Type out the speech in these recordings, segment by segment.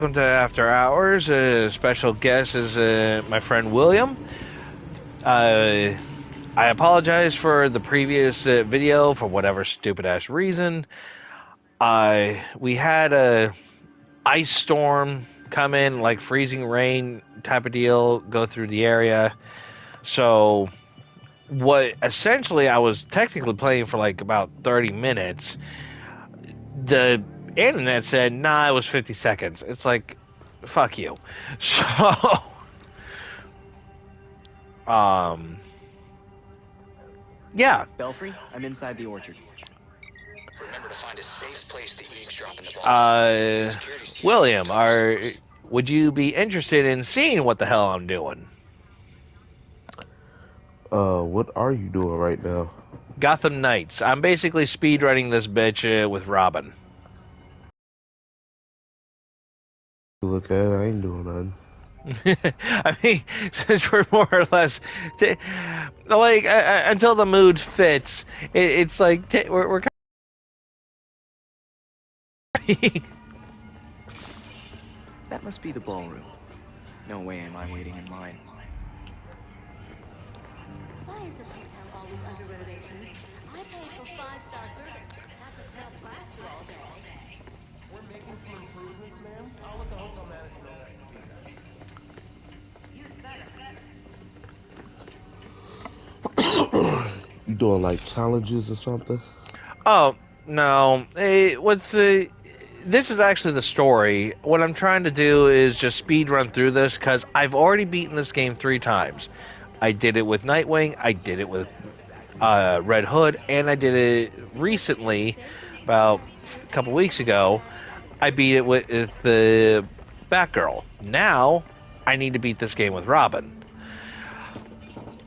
Welcome to After Hours. Special guest is my friend William. Uh, I apologize for the previous video for whatever stupid ass reason. We had a ice storm come in, like freezing rain type of deal, go through the area. So what essentially I was technically playing for like about 30 minutes. The internet said, nah, it was 50 seconds. It's like, fuck you. So Um, yeah. Belfry, I'm inside the orchard. Remember to find a safe place to eavesdrop in the vault. William, would you be interested in seeing what the hell I'm doing? What are you doing right now? Gotham Knights. I'm basically speedrunning this bitch with Robin. Look at it, I ain't doing nothing. I mean, since we're more or less like until the mood fits, it's like we're That must be the ballroom. No way am I waiting in line. Why is this hotel always under renovations? I paid for 5-star service. Not to tell plaster all day. We're making some improvements, ma'am. I'll let the hotel manager know. You said it. You doing like challenges or something? Oh no! Hey, this is actually the story. What I'm trying to do is just speed run through this because I've already beaten this game 3 times. I did it with Nightwing, I did it with Red Hood, and I did it recently, about a couple weeks ago. I beat it with the Batgirl. Now, I need to beat this game with Robin.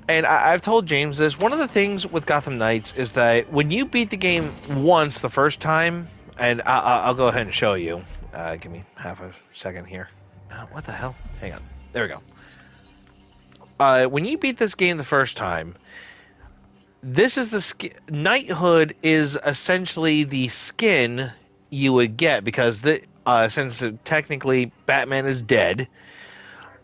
And I've told James this. One of the things with Gotham Knights is that when you beat the game once the first time, and I'll go ahead and show you. Give me half a second here. What the hell? Hang on. There we go. When you beat this game the first time, this is the knighthood is essentially the skin you would get because since technically Batman is dead,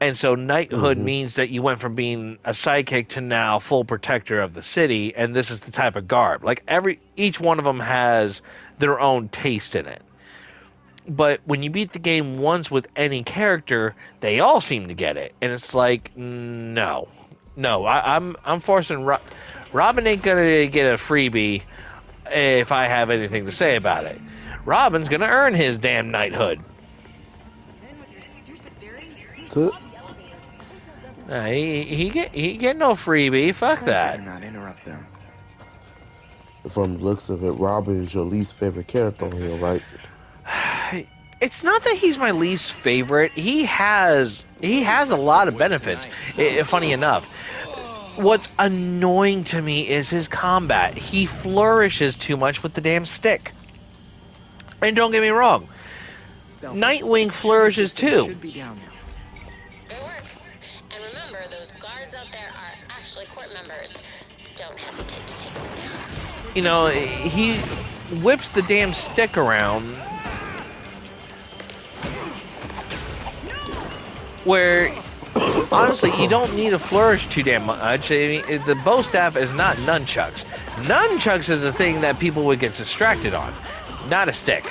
and so knighthood means that you went from being a sidekick to now full protector of the city, and this is the type of garb. Like each one of them has their own taste in it. But when you beat the game once with any character, they all seem to get it, and it's like, no, I'm forcing Robin ain't gonna get a freebie if I have anything to say about it. Robin's gonna earn his damn knighthood. He get no freebie. Fuck that. Better not interrupt them. From the looks of it, Robin is your least favorite character on here, right? It's not that he's my least favorite. He has a lot of benefits. Funny enough, what's annoying to me is his combat. He flourishes too much with the damn stick. And don't get me wrong, Nightwing flourishes too. Good work. And remember, those guards out there are actually court members. Don't hesitate to take them down. You know, he whips the damn stick around. Where, honestly, you don't need to flourish too damn much. I mean, the bow staff is not nunchucks. Nunchucks is a thing that people would get distracted on, not a stick.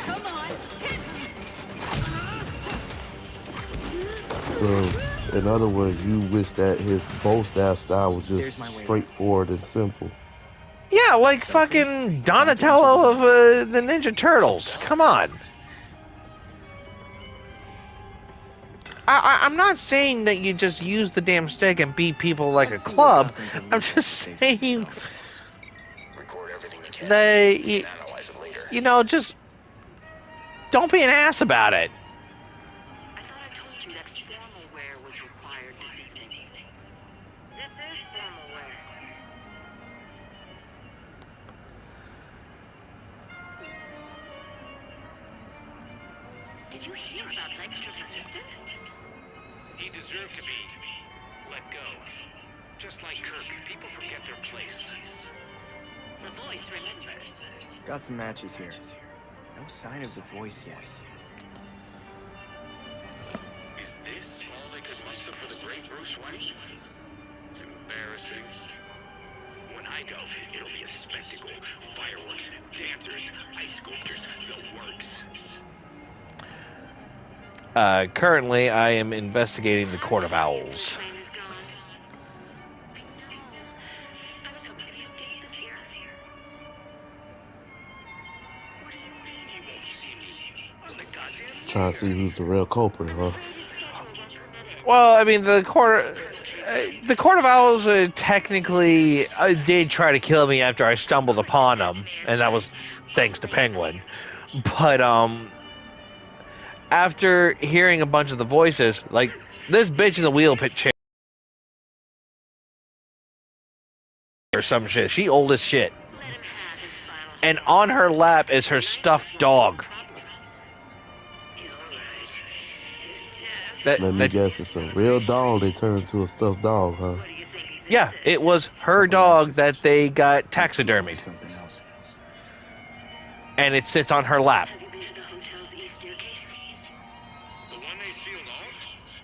So, in other words, you wish that his bow staff style was just straightforward and simple. Yeah, like fucking Donatello of the Ninja Turtles. Come on. I'm not saying that you just use the damn stick and beat people like a club. I'm just saying that you know, just don't be an ass about it. I thought I told you that formal wear was required this evening. This is formal wear. Did you hear about Legstra's assistant? He deserved to be let go. Just like Kirk, people forget their place. The voice remembers. Got some matches here. No sign of the voice yet. also for the great Bruce Wayne? It's embarrassing. When I go, it'll be a spectacle. Fireworks, dancers, ice sculptors, the works. Currently, I am investigating the Court of Owls. I was hoping he escaped this year. What do you mean You won't see me. I'm the goddamn Trying to see who's the real culprit, huh? Well, I mean, the Court of Owls technically did try to kill me after I stumbled upon them, and that was thanks to Penguin. But after hearing a bunch of the voices, like this bitch in the wheel pit chair or some shit, she old as shit, and on her lap is her stuffed dog. Let me That guess, it's a real dog they turned into a stuffed dog, huh? Yeah, it was her dog that they got taxidermied, Something else. and it sits on her lap. Have you been to the hotel's east staircase? The one they sealed off?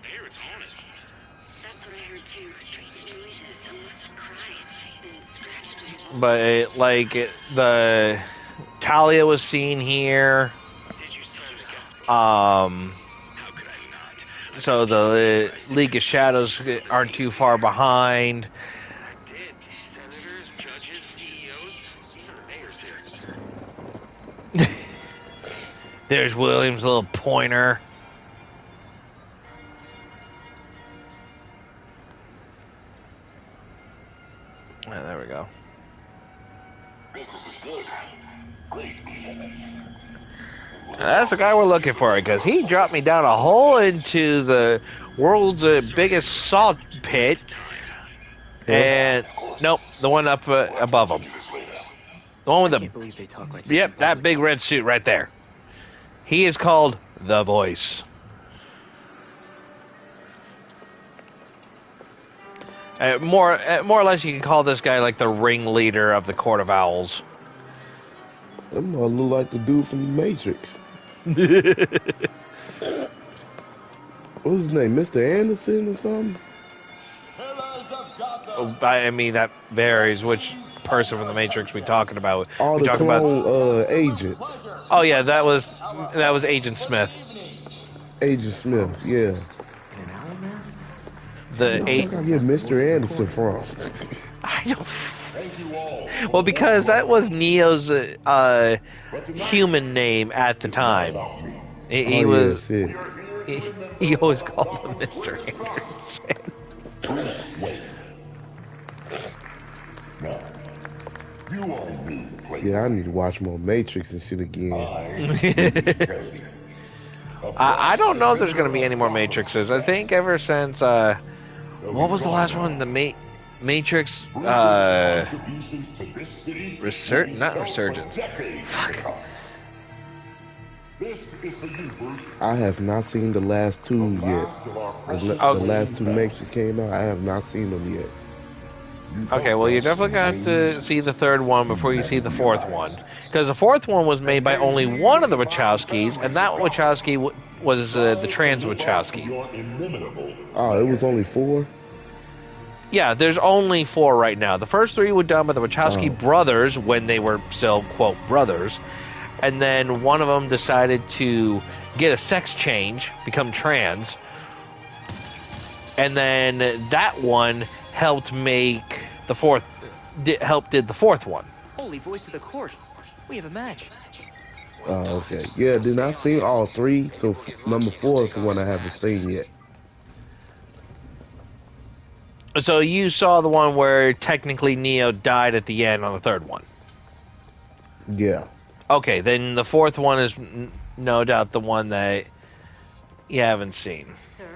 I hear it's haunted. That's what I heard too. Strange noises, almost cries, and scratches on the walls. But the Talia was seen here. Did you sign the guest book? How could I not? So the League of Shadows aren't too far behind. I did. Senators, judges, CEOs, even the mayor's here. There's William's little pointer. Yeah, there we go. That's the guy we're looking for, because he dropped me down a hole into the world's biggest salt pit. And nope, the one up above him. The one with I the can't believe they talk like this in yep, that public. big red suit right there. He is called the Voice. More or less, you can call this guy like the ringleader of the Court of Owls. That might look like the dude from the Matrix. What was his name? Mr. Anderson or something? I mean, that varies which person from the Matrix we're talking about. All we the talking about. clone agents. Oh yeah, that was Agent Smith. Agent Smith, yeah. In an owl mask? The Where eight. the fuck I get Mr. Anderson from? I don't. Well, because that was Neo's human name at the time. He Oh, was. yeah, shit. He always called him Mr. Anderson. See, I need to watch more Matrix and shit again. I don't know if there's going to be any more Matrixes. I think ever since what was the last one? The Matrix not Resurgence. Fuck. I have not seen the last two yet. The last two Matrix came out. I have not seen them yet. Okay, well, you're definitely going to have to see the third one before you see the fourth one. Because the fourth one was made by only one of the Wachowskis, and that Wachowski was the trans Wachowski. Oh, it was only 4? Yeah, there's only 4 right now. The first 3 were done by the Wachowski brothers when they were still, quote, brothers. And then one of them decided to get a sex change, become trans. And then that one helped make the fourth, did the fourth one. Holy voice of the court. We have a match. Oh, okay. Yeah, then I seen all 3, so number 4 is the one I haven't seen yet. So you saw the one where technically Neo died at the end on the third one. Yeah. Okay, then the fourth one is no doubt the one that you haven't seen. Sir,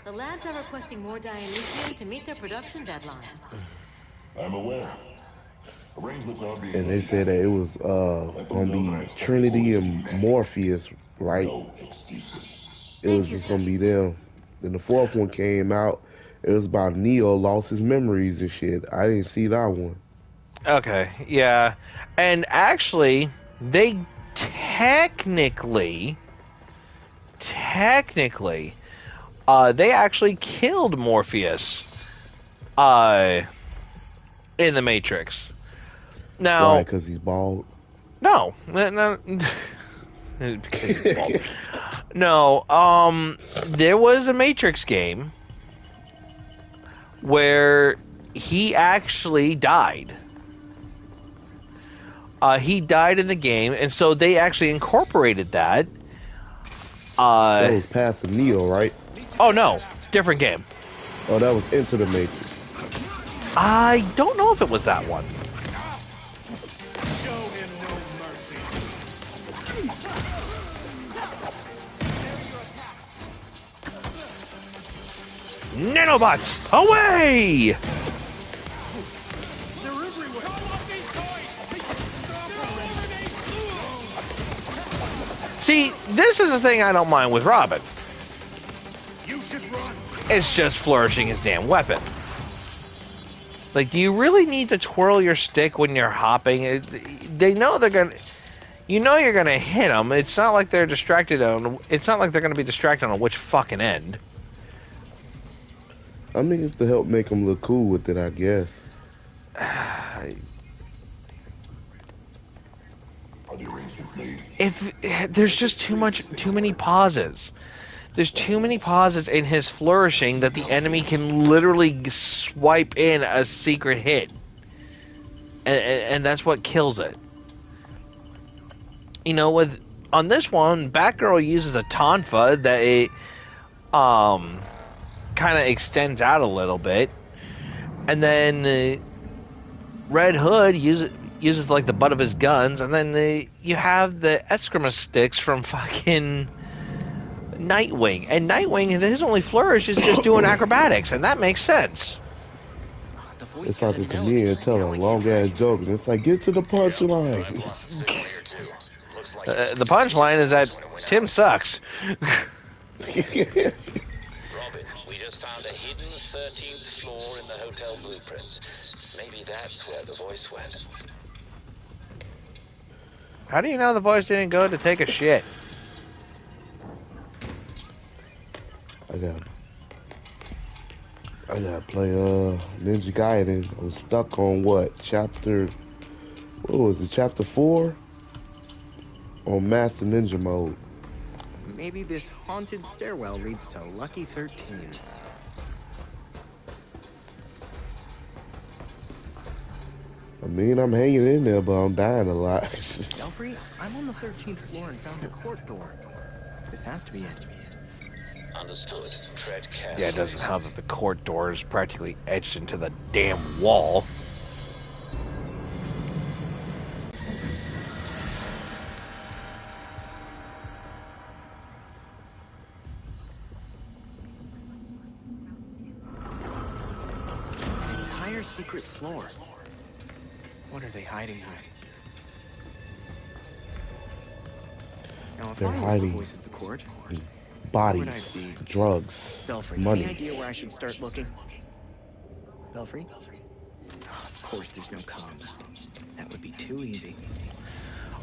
the labs are requesting more Dionysium to meet their production deadline. I'm aware. Arrangements are being And they said that it was gonna be Trinity and Morpheus, right? no excuses. It was just gonna be them. Then the fourth one came out. It was about Neo lost his memories and shit. I didn't see that one. Okay, yeah. And actually, they technically, they actually killed Morpheus in the Matrix. Why? Now, Because he's bald. no, no, because he's bald. No, there was a Matrix game where he actually died. He died in the game, and so they actually incorporated that. That was Path of Neo, right? Oh no, different game. Oh, that was Into the Matrix. I don't know if it was that one. Show him no mercy. Nanobots, away! They're everywhere. Call up these toys. Stop. See, this is the thing I don't mind with Robin. You should run. It's just flourishing his damn weapon. Like, do you really need to twirl your stick when you're hopping? They know they're gonna... You know you're gonna hit them. It's not like they're distracted on... It's not like they're gonna be distracted on which fucking end. I mean, it's to help make him look cool with it, I guess. Are the arrangements made? If there's just too many pauses. There's too many pauses in his flourishing that the enemy can literally swipe in a secret hit, and that's what kills it. You know, on this one, Batgirl uses a tonfa that it kind of extends out a little bit, and then Red Hood uses like the butt of his guns, and then you have the Eskrima sticks from fucking Nightwing. And Nightwing, his only flourish is just doing acrobatics, and that makes sense. It's like a comedian telling a long ass joke, and it's like, get to the punchline. The punchline is that Tim sucks. Robin, we just found a hidden 13th floor in the hotel blueprints. Maybe that's where the voice went. How do you know the voice didn't go to take a shit? I gotta play Ninja Gaiden. I was stuck on what was it, chapter 4? On Master Ninja mode. Maybe this haunted stairwell leads to Lucky 13. I mean, I'm hanging in there, but I'm dying a lot. Belfry, I'm on the 13th floor and found a court door. This has to be it. Understood. Tread carefully. Yeah, it doesn't help that the court door is practically etched into the damn wall. An entire secret floor. What are they hiding here? Now, if They're I was the hiding voice of the court, bodies, drugs, Belfry, money. any idea where I should start looking? Belfry? Oh, of course there's no comms. That would be too easy.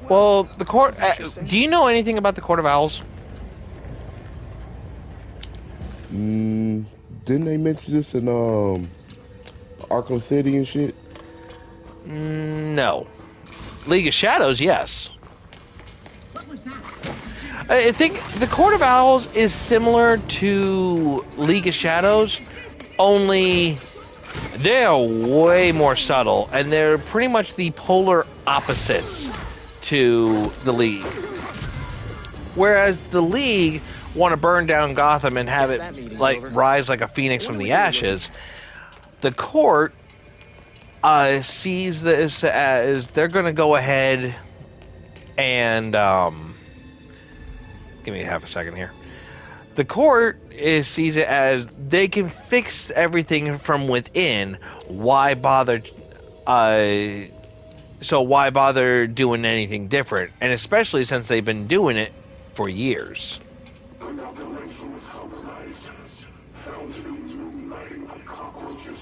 Well, the court... This is interesting. do you know anything about the Court of Owls? Didn't they mention this in Arkham City and shit? No. League of Shadows, yes. What was that? I think the Court of Owls is similar to League of Shadows, only they're way more subtle, and they're pretty much the polar opposites to the League. Whereas the League want to burn down Gotham and have Guess that it meeting's like over. rise like a phoenix What from are we the doing, ashes. The court sees this as they're going to go ahead and give me half a second here. The court sees it as they can fix everything from within. Why bother? So why bother doing anything different? And especially since they've been doing it for years. An operation was compromised. Found to be moonlighting for cockroaches.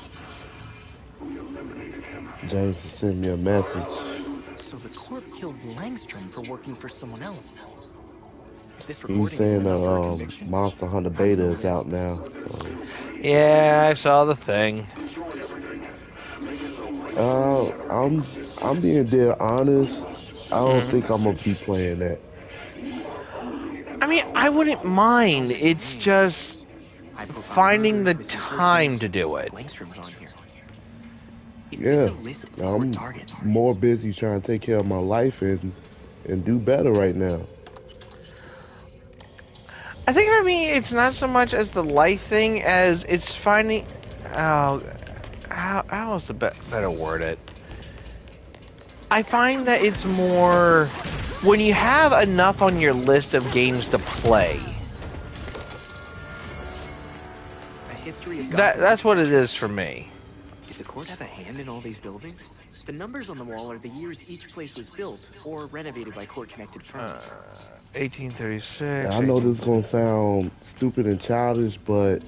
We eliminated him. James has sent me a message. So the court killed Langstrom for working for someone else. If this He's recording isn't saying enough for a conviction, Monster Hunter I don't beta know what is is. out now. So, Yeah, I saw the thing. I'm being dead honest. I don't Mhm. think I'm gonna be playing that. I mean, I wouldn't mind. Sounds like It's names. just High-profile finding the murders, missing time persons. to do it. Langstrom's on here. Is this Yeah, a list of court I'm targets? more busy trying to take care of my life and do better right now. I think for me, it's not so much as the life thing as it's finding. Oh, how is the better word it? I find that it's more when you have enough on your list of games to play. A history of Gotham That's what it architecture. is for me. Did the court have a hand in all these buildings? The numbers on the wall are the years each place was built or renovated by court-connected Uh, firms. 1836, I know this is 18. gonna sound stupid and childish, but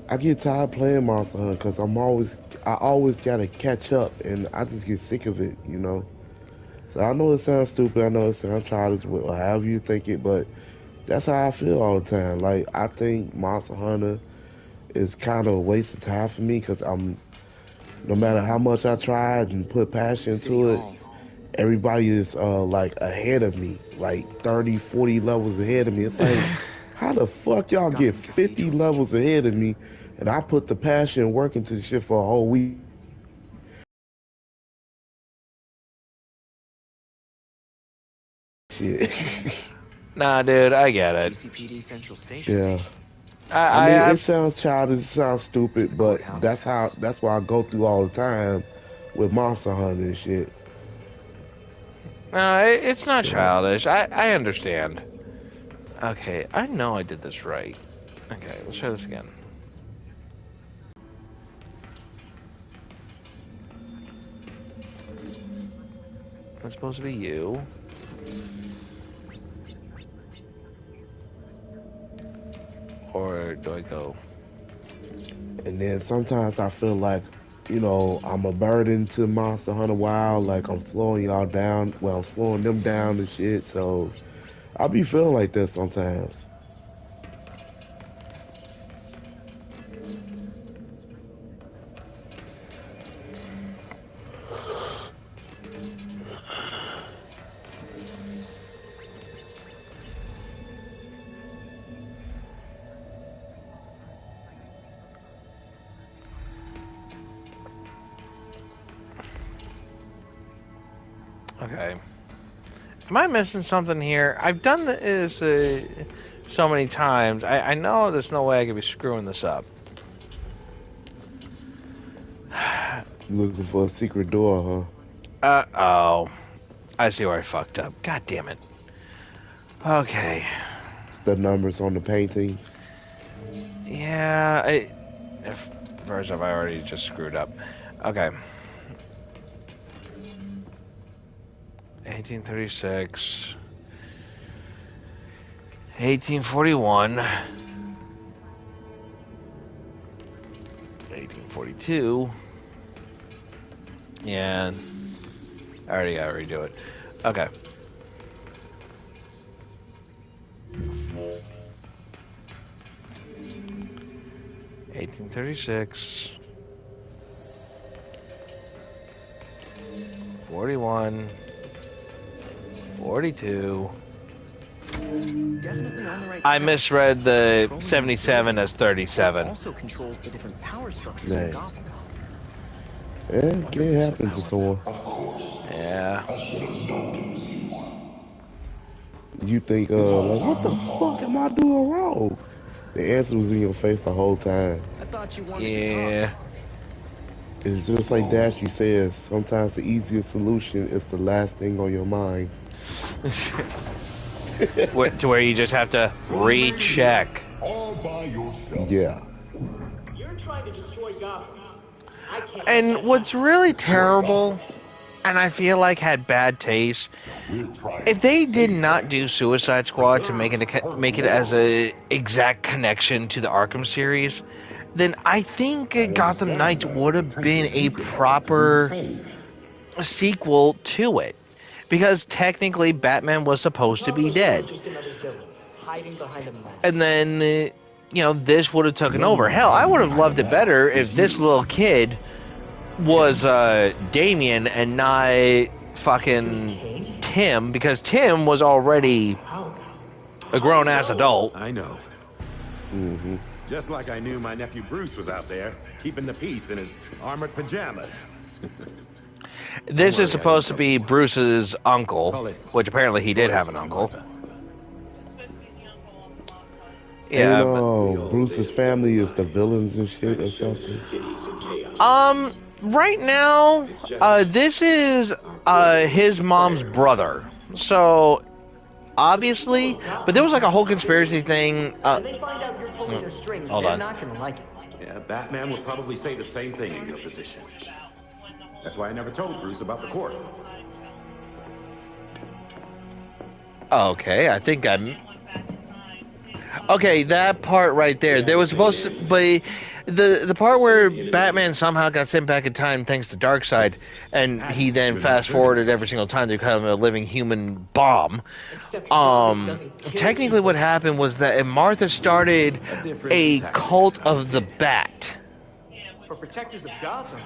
I get tired playing Monster Hunter because I always gotta catch up, and I just get sick of it, you know. So I know it sounds stupid, I know it sounds childish, however you think it, but that's how I feel all the time. Like I think Monster Hunter is kind of a waste of time for me because no matter how much I tried and put passion City into it, Hall. everybody is like ahead of me, like 30, 40 levels ahead of me. It's like, how the fuck y'all get Gotham 50 Cathedral. levels ahead of me and I put the passion and work into the shit for a whole week? Shit. Nah, dude, I get it. GCPD Central Station. Yeah. I I mean, it have. sounds childish, it sounds stupid, The but courthouse. that's why I go through all the time with Monster Hunter and shit. No, it's not So, childish. I understand. Okay, I know I did this right. Okay, let's try this again. That's supposed to be you. Or do I go? and then sometimes I feel like, I'm a burden to Monster Hunter Wild, like I'm slowing y'all down. Well, I'm slowing them down and shit. So I be feeling like that sometimes. Okay. Am I missing something here? I've done this so many times. I know there's no way I could be screwing this up. Looking for a secret door, Oh. I see where I fucked up. God damn it. Okay. huh? It's the numbers on the paintings. Yeah, if first off, I already just screwed up. Okay. 1836. 1841. 1842. Yeah. I already gotta redo it. Okay. Eighteen 36, 41, 42. Definitely on the right I track. misread the Controlling these 77 as buildings 37. also controls the different power structures in Dang. Gotham. Yeah, it Wonder if can there's a happen to power someone. Of course. Yeah. I should have known it was you. You think, like, what the fuck am I doing wrong? The answer was in your face the whole time. I thought you wanted to Yeah. talk. It's just like Dashy says, sometimes the easiest solution is the last thing on your mind. To where you just have to recheck. All by yourself. Yeah. You're trying to destroy Gotham. I can't let And that what's happen. really terrible, and I feel like had bad taste, We're trying if to they did save not them. do Suicide Squad to make it as a exact connection to the Arkham series, then I think Gotham Knights would have been a proper sequel to it, because technically Batman was supposed to be Probably more dead. just another villain. hiding behind a mask. And then, this would have taken over. Hell, I would have loved it better if this little kid was Damien and not fucking Tim, because Tim was already a grown-ass adult. I know. Mm-hmm. Just like I knew my nephew Bruce was out there, keeping the peace in his armored pajamas. This is supposed to be Bruce's uncle, which apparently he did have an uncle. Yeah. And Bruce's family is the villains and shit or something. Right now, this is his mom's brother. So, obviously, but there was like a whole conspiracy thing. When they find out you're pulling their strings, they're not gonna like it. Yeah, Batman would probably say the same thing in your position. That's why I never told Bruce about the court. Okay, I think I'm... Okay, that part right there. There was supposed to be... The part where Batman somehow got sent back in time thanks to Darkseid, and he then fast-forwarded every single time to become a living human bomb. Technically what happened was that Martha started a cult of the Bat. For protectors of Gotham,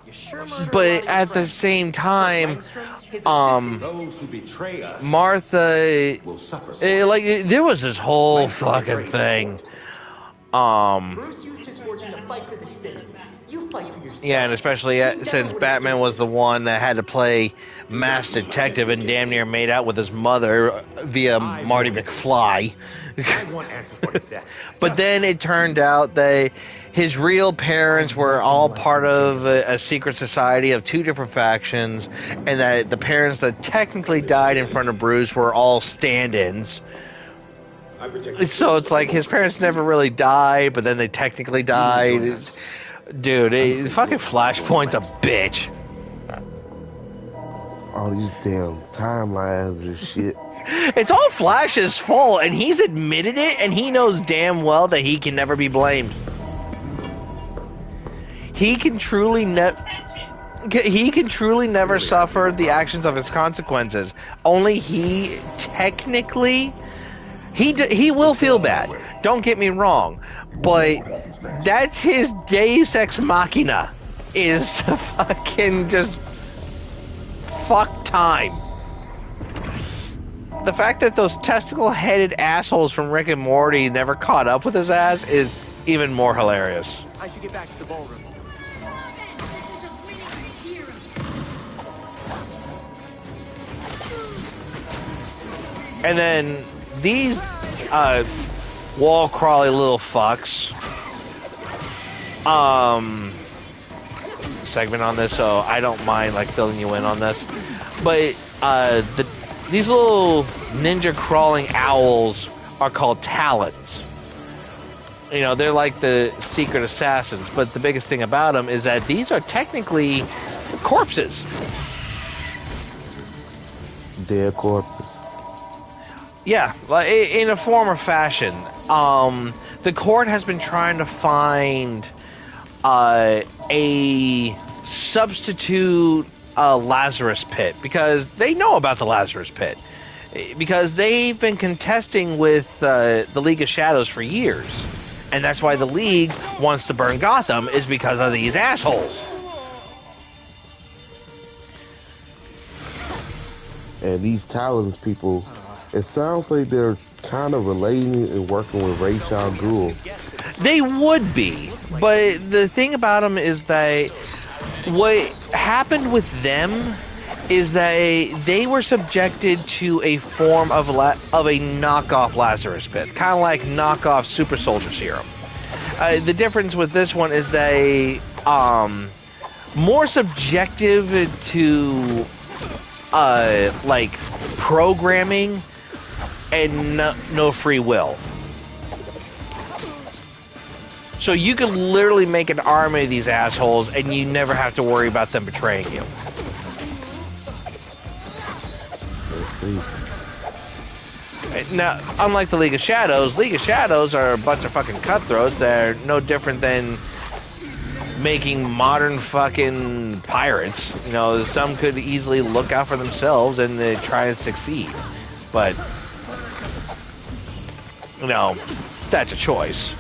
you sure but at the same time, Those who betray us Martha, will suffer. there was this whole fucking thing. Bruce used his fortune to fight for the city. You fight for yourself. Yeah, and especially since Batman was the one that had to play mass detective and damn near made out with his mother via Marty McFly. I want answers for his death. But then it turned out that his real parents were all part of a secret society of two different factions, and that the parents that technically died in front of Bruce were all stand-ins. So it's like his parents never really died, but then they technically died. Dude, fucking Flashpoint's a bitch. All these damn timelines and shit. It's all Flash's fault, and he's admitted it, and he knows damn well that he can never be blamed. He can truly never suffer the actions of his consequences. Only he technically... He will feel bad. Don't get me wrong. But that's his Deus Ex Machina. Is to fucking just... fuck time. The fact that those testicle-headed assholes from Rick and Morty never caught up with his ass is even more hilarious. I should get back to the ballroom. And then these wall crawly little fucks segment on this, so I don't mind like filling you in on this. But these little ninja crawling owls are called Talons. You know, they're like the secret assassins, but the biggest thing about them is that these are technically corpses. Dead corpses. Yeah, like in a form or fashion. The court has been trying to find a substitute Lazarus Pit, because they know about the Lazarus Pit, because they've been contesting with the League of Shadows for years, and that's why the League wants to burn Gotham, is because of these assholes. And these Talons people, it sounds like they're kind of relating and working with Ra's al Ghul. They would be, but the thing about them is that what happened with them is that they were subjected to a form of a knockoff Lazarus Pit, kind of like knockoff super soldier serum. The difference with this one is they more subjective to like programming and no free will. So you can literally make an army of these assholes and you never have to worry about them betraying you. Let's see. Now, unlike the League of Shadows are a bunch of fucking cutthroats. They're no different than making modern fucking pirates. You know, some could easily look out for themselves and try and succeed. But No, that's a choice.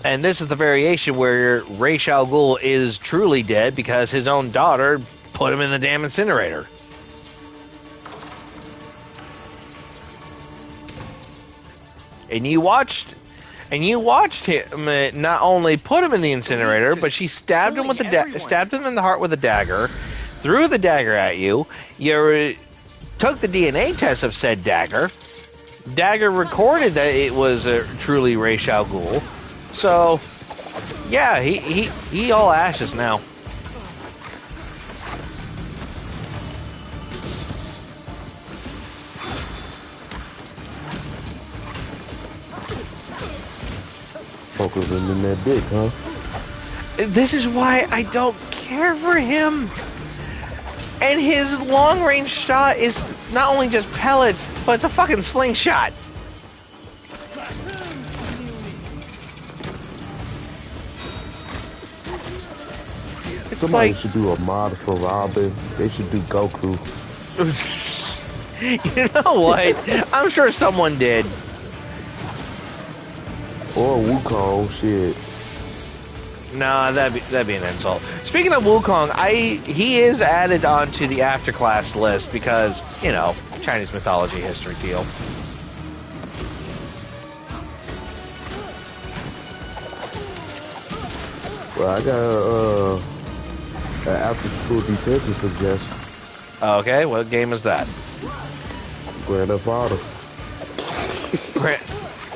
And this is the variation where Ra's al Ghul is truly dead because his own daughter put him in the damn incinerator. And you watched him not only put him in the incinerator, but she stabbed him with stabbed him in the heart with a dagger, threw the dagger at you. You took the DNA test of said dagger. Dagger recorded that it was truly Ra's al Ghul. So, yeah, he all ashes now. Focus him in that dick, huh? This is why I don't care for him. And his long-range shot is not only just pellets, but it's a fucking slingshot. Somebody should do a mod for Robin. They should do Goku. You know what? I'm sure someone did. Or Wukong, shit. Nah, that'd be an insult. Speaking of Wukong, he is added onto the after class list because, you know, Chinese mythology history deal. Well, I got an after school detention suggestion. Okay, what game is that? Grand Theft Auto.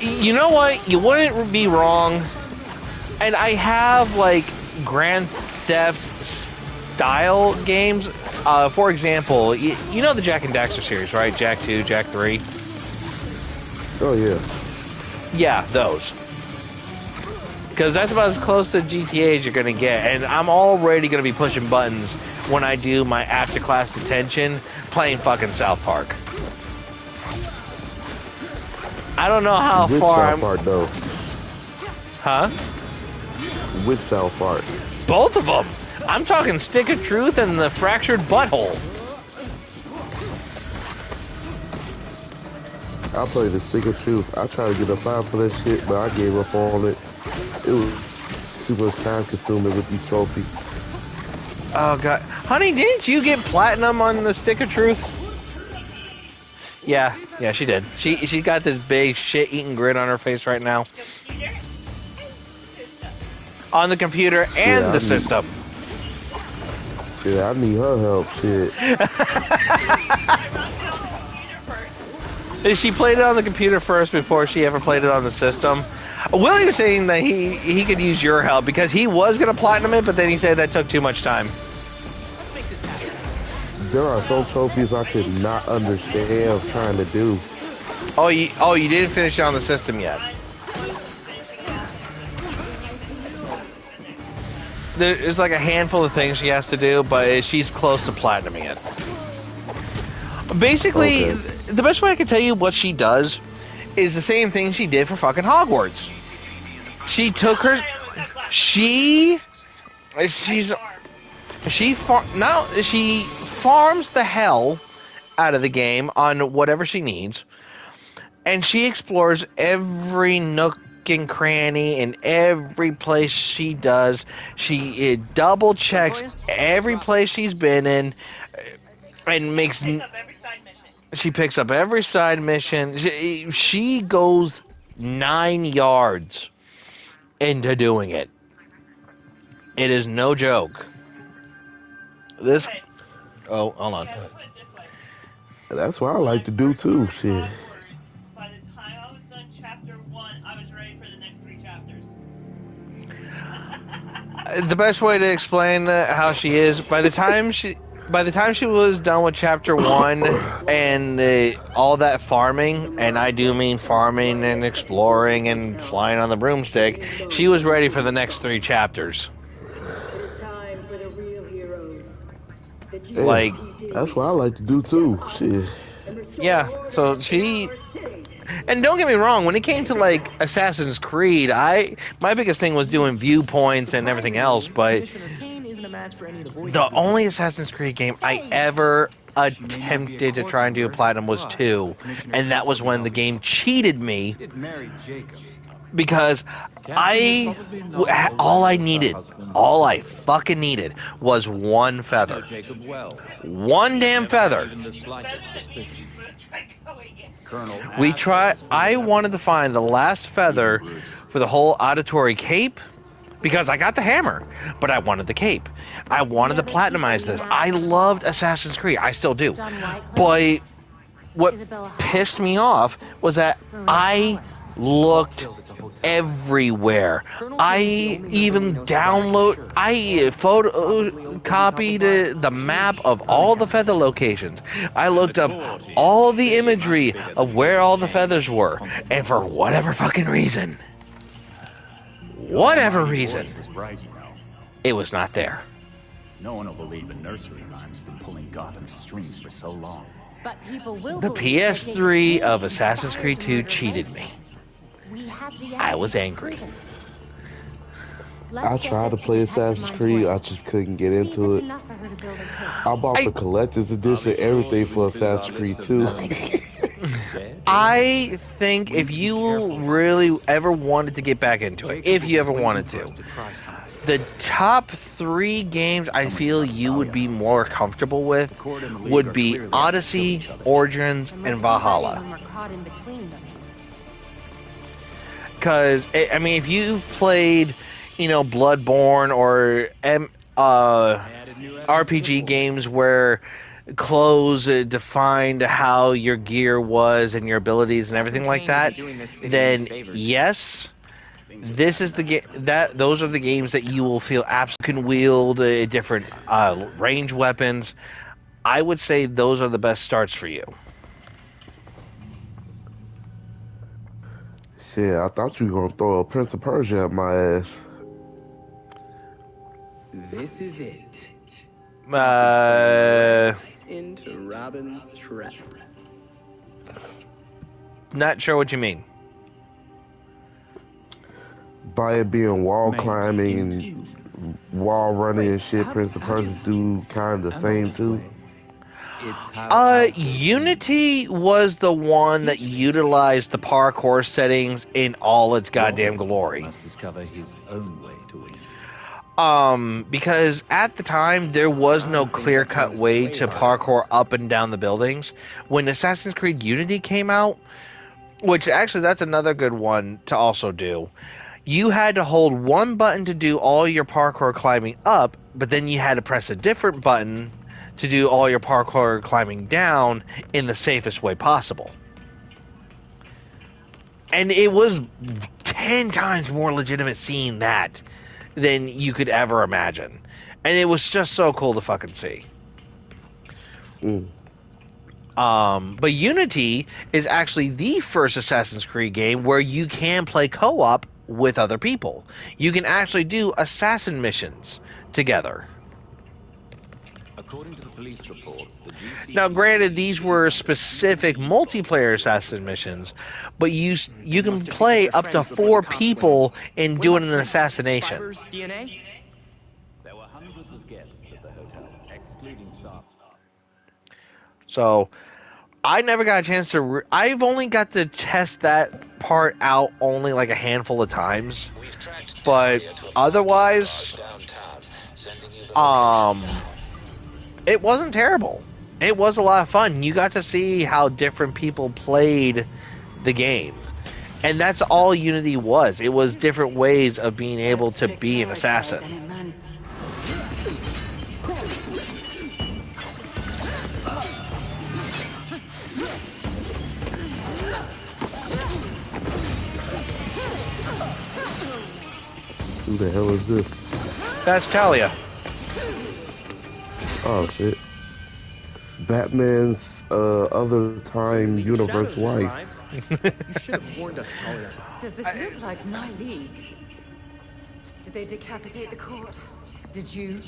You know what? You wouldn't be wrong. And I have like Grand Theft style games. For example, you know the Jak and Daxter series, right? Jak 2, Jak 3. Oh yeah. Yeah, those. Because that's about as close to GTA as you're gonna get, and I'm already gonna be pushing buttons when I do my after class detention, playing fucking South Park. I don't know how With far South Park, though. Huh? With South Park. Both of them. I'm talking Stick of Truth and the Fractured Butthole. I played the Stick of Truth. I tried to get a file for that shit, but I gave up on it. It was too much time consuming with these trophies. Oh god, honey, didn't you get platinum on the Stick of Truth? Yeah, she did. She got this big shit-eating grin on her face right now. On the computer and the system. Shit, I need her help. Shit. She played it on the computer first before she ever played it on the system. Willie was saying that he could use your help because he was gonna platinum it, but then he said that took too much time. There are some trophies I could not understand trying to do. Oh, you didn't finish it on the system yet. There's like a handful of things she has to do, but she's close to platinuming it. Basically, the best way I can tell you what she does is the same thing she did for fucking Hogwarts. She took her... She farms the hell out of the game on whatever she needs, and she explores every nook and cranny in every place she does. She double checks every place she's been in, and makes. She picks up every side mission. She goes 9 yards into doing it. It is no joke. This. Oh, hold on. That's what I like to do too. Shit. By the time I was done chapter 1, I was ready for the next 3 chapters. The best way to explain how she is, by the time she was done with chapter 1 and all that farming, and I do mean farming and exploring and flying on the broomstick, she was ready for the next 3 chapters. Yeah, like, that's what I like to do too. Shit. Yeah, so she... And don't get me wrong, when it came to like Assassin's Creed, my biggest thing was doing viewpoints and everything else, but the only Assassin's Creed game I ever attempted to try and do a platinum was 2, and that was when the game cheated me because all I fucking needed was one feather. One damn feather. I wanted to find the last feather for the whole auditory cape because I got the hammer, but I wanted the cape. I wanted to platinumize this. I loved Assassin's Creed. I still do. But what pissed me off was that I looked everywhere. I even I photocopied the map of all the feather locations. I looked up all the imagery of where all the feathers were, and for whatever fucking reason, it was not there. No one will believe a nursery rhyme's been pulling Gotham strings for so long. But people will The believe that they PS3 can of be Assassin's inspired Creed to 2 murder cheated Vincent. me. We have the I was evidence to angry. prove it. I Let's get tried to this play Detective Assassin's Creed, Montoya. I just couldn't get See if into it's it. enough for her to build her case. I bought the collector's edition, everything for Assassin's Creed 2. I think if you really ever wanted to get back into it, if you ever wanted to, the top 3 games I feel you would be more comfortable with would be Odyssey, Origins, and Valhalla. When we're caught in between them. Because, I mean, if you've played, Bloodborne or RPG games where clothes defined how your gear was and your abilities and everything like that, then yes, this is the game those are the games that you will feel absolutely can wield different range weapons. I would say those are the best starts for you. Shit, I thought you were gonna throw a Prince of Persia at my ass. This is it. Into Robin's trap. Not sure what you mean. By it being wall climbing and wall running and shit, Prince of Persia do kind of the same too. Unity was the one that utilized the parkour settings in all its goddamn glory. Must discover his own way to win. Because at the time there was no clear-cut way to parkour up and down the buildings. When Assassin's Creed Unity came out, which actually that's another good one to also do, you had to hold one button to do all your parkour climbing up, but then you had to press a different button to do all your parkour climbing down in the safest way possible. And it was 10 times more legitimate seeing that than you could ever imagine. And it was just so cool to fucking see. But Unity is actually the first Assassin's Creed game where you can play co-op with other people. You can actually do assassin missions together. According to the police reports, the GC... Now, granted, these were specific multiplayer assassin missions, but you can play up to 4 people in doing an assassination. DNA? There were hundreds of guests at the hotel, excluding staff. So, I never got a chance to... I've only got to test that part out only like a handful of times. But otherwise, it wasn't terrible. It was a lot of fun. You got to see how different people played the game. And that's all Unity was. It was different ways of being able to be an assassin. Who the hell is this? That's Talia. Oh shit. Batman's other time universe wife. You should have warned us, Talia. Does this look like my league? Did they decapitate the court? Did you?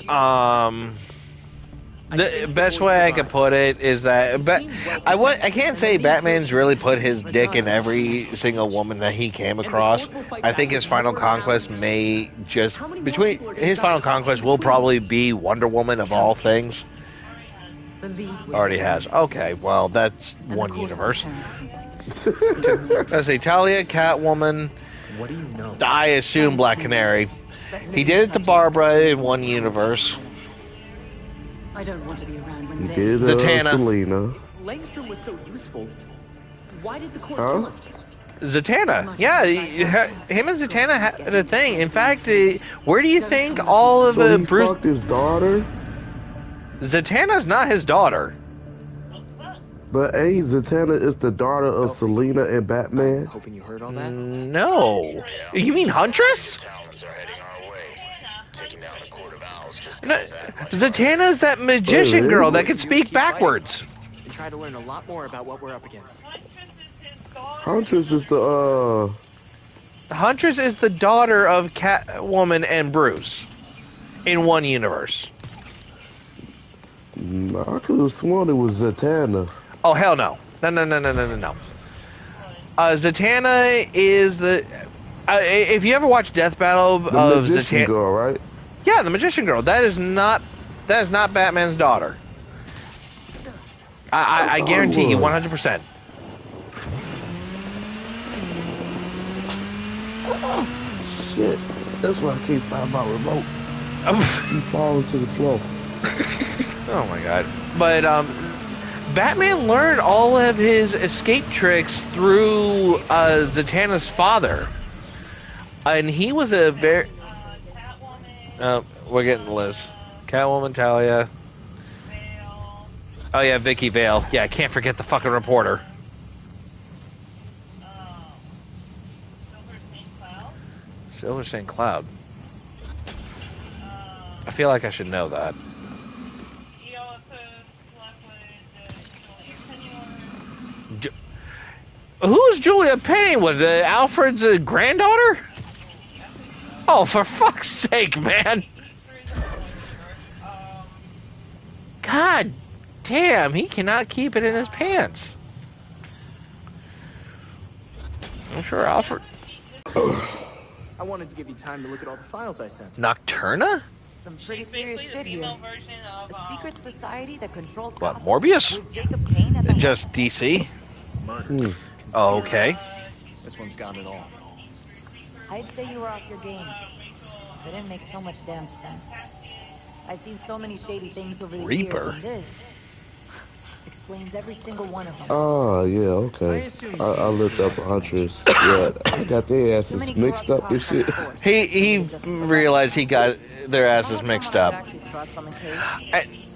The best way I could put it is that I can't say Batman's really put his dick in every single woman that he came across. I think his final conquest may just his final conquest will probably be Wonder Woman of all things. The League will Already be has. dismissed. Okay, well, that's And the one course of universe. chance. Let's say Talia, Catwoman, What do you know? I assume Black Canary. That He living did it to subjects Barbara don't in know one how universe. balance. I don't want to be around when He they did Zatanna. Selena. Langstrom was so useful. Why did the court Huh? kill him? Zatanna. Yeah, him and Zatanna had a thing. In fact, where do you think all of So he Bruce... fucked his daughter? Zatanna's not his daughter. But hey, Zatanna is the daughter of Selena and Batman. Hoping you heard all that. No. You mean Huntress? Talons are heading our way. Taking down the Court of Owls just No, got that much Zatanna's that magician girl that can speak backwards. And try to learn a lot more about what we're up against. Huntress is the Huntress is the daughter of Catwoman and Bruce in one universe. I could have sworn it was Zatanna. Oh, hell no. No. Zatanna is the... if you ever watch Death Battle The of magician Zatanna... girl, right? Yeah, the magician girl. That is not Batman's daughter. I guarantee you 100%. Shit. That's why I can't find my remote. You fall to the floor. Oh my god. But Batman learned all of his escape tricks through Zatanna's father. And he was a very... we're getting the list. Catwoman, Talia. Oh yeah, Vicky Vale. Yeah, I can't forget the fucking reporter. Silver St. Cloud. I feel like I should know that. Who's Julia Pennywood? Alfred's granddaughter? Oh, for fuck's sake, man! God damn, he cannot keep it in his pants. I'm sure Alfred... I wanted to give you time to look at all the files I sent. Nocturna? Some pretty serious shit here. A secret society that controls What, Gotham Morbius? with Jacob Kane at the Just head. DC? Murder. Oh, okay. This one's got it all. I'd say you were off your game. It didn't make so much damn sense. I've seen so many shady things over the years, Reaper. and this explains every single one of them. Oh, yeah, okay. I looked up Huntress. Yeah, I got their asses mixed up and shit. He realized he got their asses mixed up.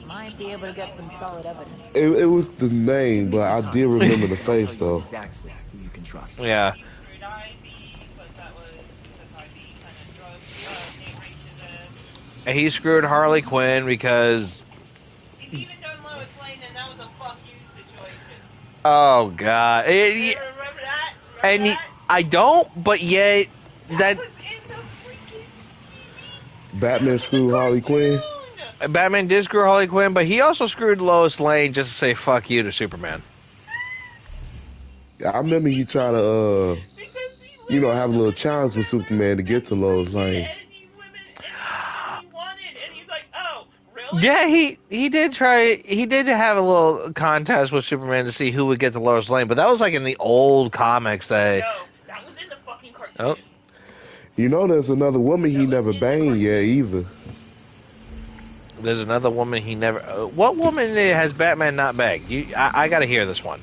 Might be able to get some solid evidence. It was the name, but I did remember the face, though. Exactly who you can trust. Yeah. And he screwed Harley Quinn because... Oh, God. I don't, but yet... that Batman screwed Harley Quinn? Batman did screw Harley Quinn, but he also screwed Lois Lane just to say fuck you to Superman. I remember he tried to, have a little challenge with Superman to get to Lois Lane. Yeah, he did try. He did have a little contest with Superman to see who would get to Lois Lane, but that was like in the old comics. That was in the fucking cartoon. Oh, There's another woman he never banged yet either. There's another woman he never... what woman has Batman not banged? I gotta hear this one.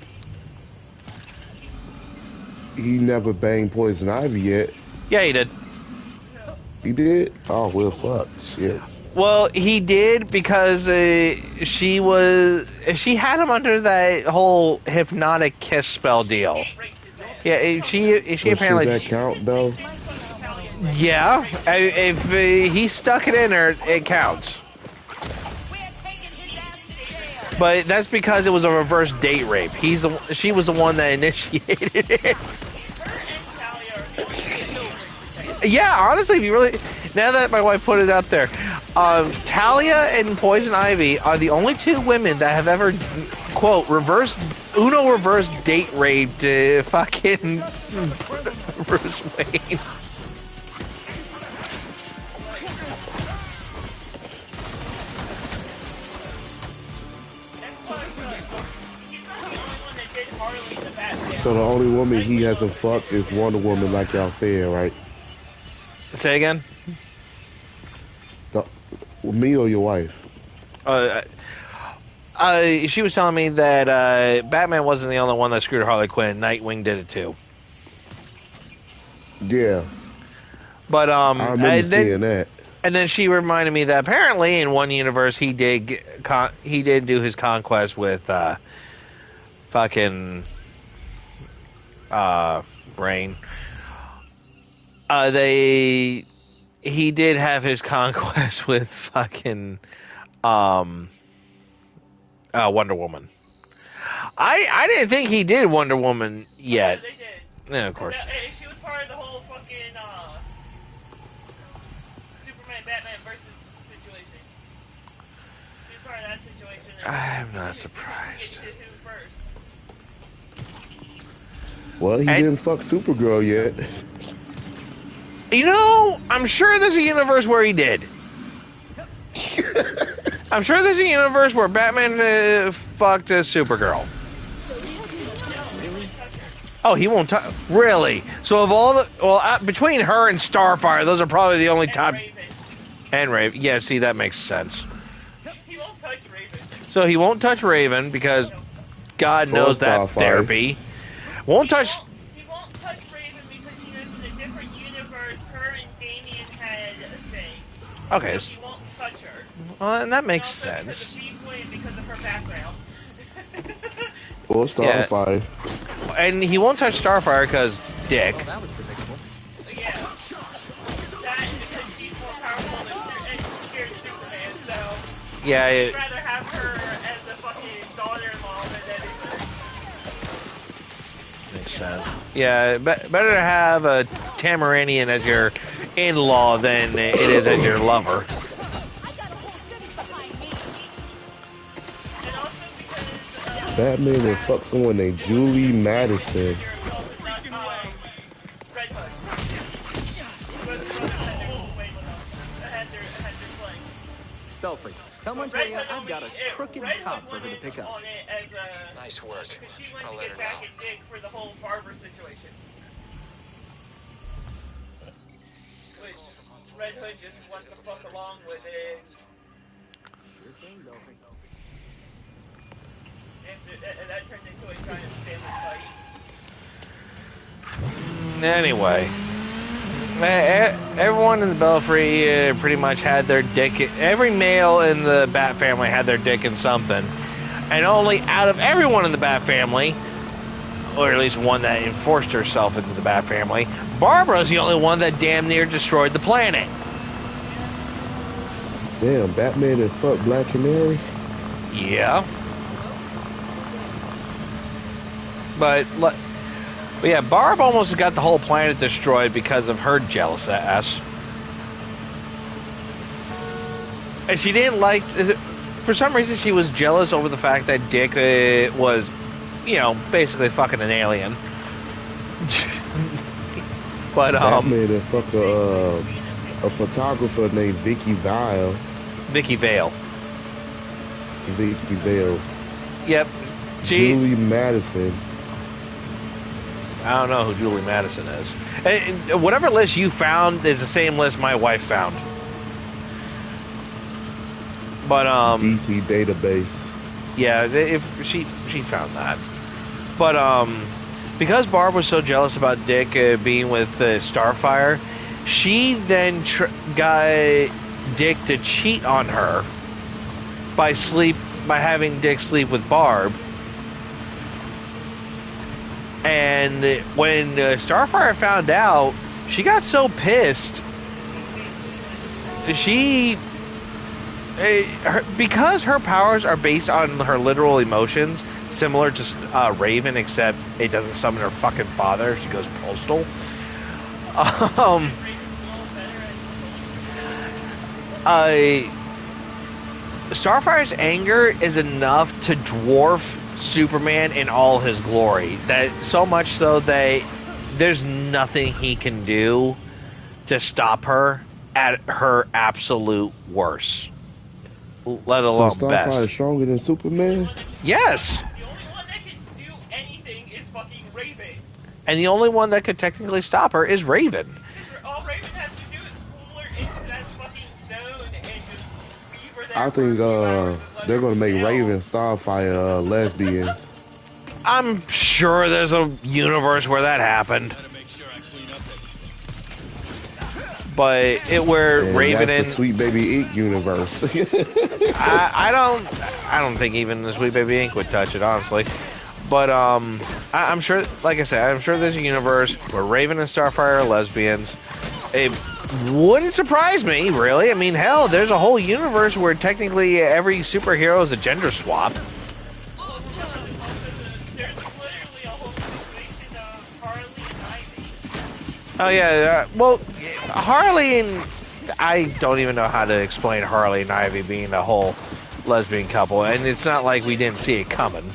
He never banged Poison Ivy yet. Yeah, he did. He did? Oh, well, fuck. Shit. Well, he did because she had him under that whole hypnotic kiss spell deal. Yeah, she apparently... Should that count, though? Yeah, if he stuck it in her, it counts. But that's because it was a reverse date rape. She was the one that initiated it. Yeah, honestly, if you really... Now that my wife put it out there, Talia and Poison Ivy are the only two women that have ever, quote, reverse date raped fucking Bruce Wayne. So the only woman he hasn't fucked is Wonder Woman, like y'all said, right? Say again? The, me or your wife? She was telling me that Batman wasn't the only one that screwed Harley Quinn. Nightwing did it too. Yeah. But I remember seeing that. And then she reminded me that apparently in one universe he did do his conquest with fucking Brain. He did have his conquest with fucking Wonder Woman. I didn't think he did Wonder Woman yet. They did. Yeah, of course. She was part of the whole fucking Superman Batman versus situation. She was part of that situation. I'm not surprised. Well, he didn't fuck Supergirl yet. You know, I'm sure there's a universe where he did. I'm sure there's a universe where Batman fucked a Supergirl. Really? Oh, he won't touch. Really? So of all the between her and Starfire, those are probably the only top. And Raven. Yeah, see, that makes sense. He won't touch Raven. So he won't touch Raven because God knows that Starfire. therapy. Won't touch. He won't touch Raven because he knows in a different universe, her and Damian had a thing. Okay. So he won't touch her. Well, and that makes And also sense. Because she's Wayne because of her background. Or Starfire. And he won't touch Starfire because Dick. Well, that was predictable. Yeah. That and because she's more powerful and scared Superman, so Yeah. I'd rather have her as a fucking daughter-in-law than anything. Makes sense. Yeah, better to have a Tamaranian as your in-law than it is as your lover. Batman will fuck someone named Julie Madison. Belfry, tell Montoya I've got a crooked cop for her to pick up. Nice work. Because she went I'll to let get her back know. at Dick for the whole barber situation. Which Red Hood just went the fuck along with it. Sure thing, Belfry. And that turned into a giant family fight. Anyway, everyone in the Belfry pretty much had their dick. Every male in the Bat family had their dick in something, and only out of everyone in the Bat family, or at least one that enforced herself into the Bat family, Barbara's the only one that damn near destroyed the planet. Damn, Batman and fuck Black Canary? Yeah. But yeah, Barb almost got the whole planet destroyed because of her jealous ass. And she didn't like... For some reason, she was jealous over the fact that Dick was, you know, basically fucking an alien. But, Batman and fuck a photographer named Vicky Vale. Vicky Vale. Vicky Vale. Yep. Julie Madison. I don't know who Julie Madison is. Whatever list you found is the same list my wife found. But DC database. Yeah, if she found that. But because Barb was so jealous about Dick being with Starfire, she then got Dick to cheat on her by having Dick sleep with Barb. And when Starfire found out, she got so pissed. Because her powers are based on her literal emotions, similar to Raven, except it doesn't summon her fucking father. She goes postal. Starfire's anger is enough to dwarf Superman in all his glory. That so much so that there's nothing he can do to stop her at her absolute worst, let alone so Starfire best. is stronger than Superman? Yes. The only one that can do anything is fucking Raven. And the only one that could technically stop her is Raven. All Raven has to do is pull her into that fucking zone and just leave her there I for a think few hours and let they're her gonna make chill. Raven Starfire lesbians. I'm sure there's a universe where that happened. But where And Raven that's and the Sweet Baby Ink universe. I don't think even the Sweet Baby Ink would touch it, honestly. But I'm sure, like I said, I'm sure there's a universe where Raven and Starfire are lesbians. It wouldn't surprise me, really. I mean, hell, there's a whole universe where technically every superhero is a gender swap. There's literally a whole situation of Harley and Ivy. Oh yeah, well, Harley and I don't even know how to explain Harley and Ivy being a whole lesbian couple, and it's not like we didn't see it coming.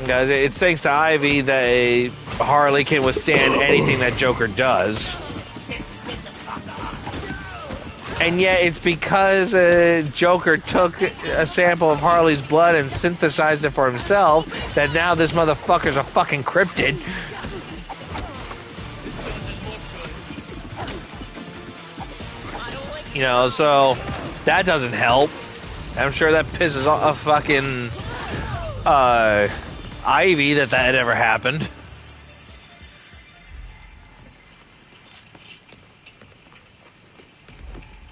Guys, it's thanks to Ivy that Harley can withstand anything that Joker does. And yet it's because Joker took a sample of Harley's blood and synthesized it for himself that now this motherfucker's a fucking cryptid. You know, so that doesn't help. I'm sure that pisses off fucking Ivy that ever happened.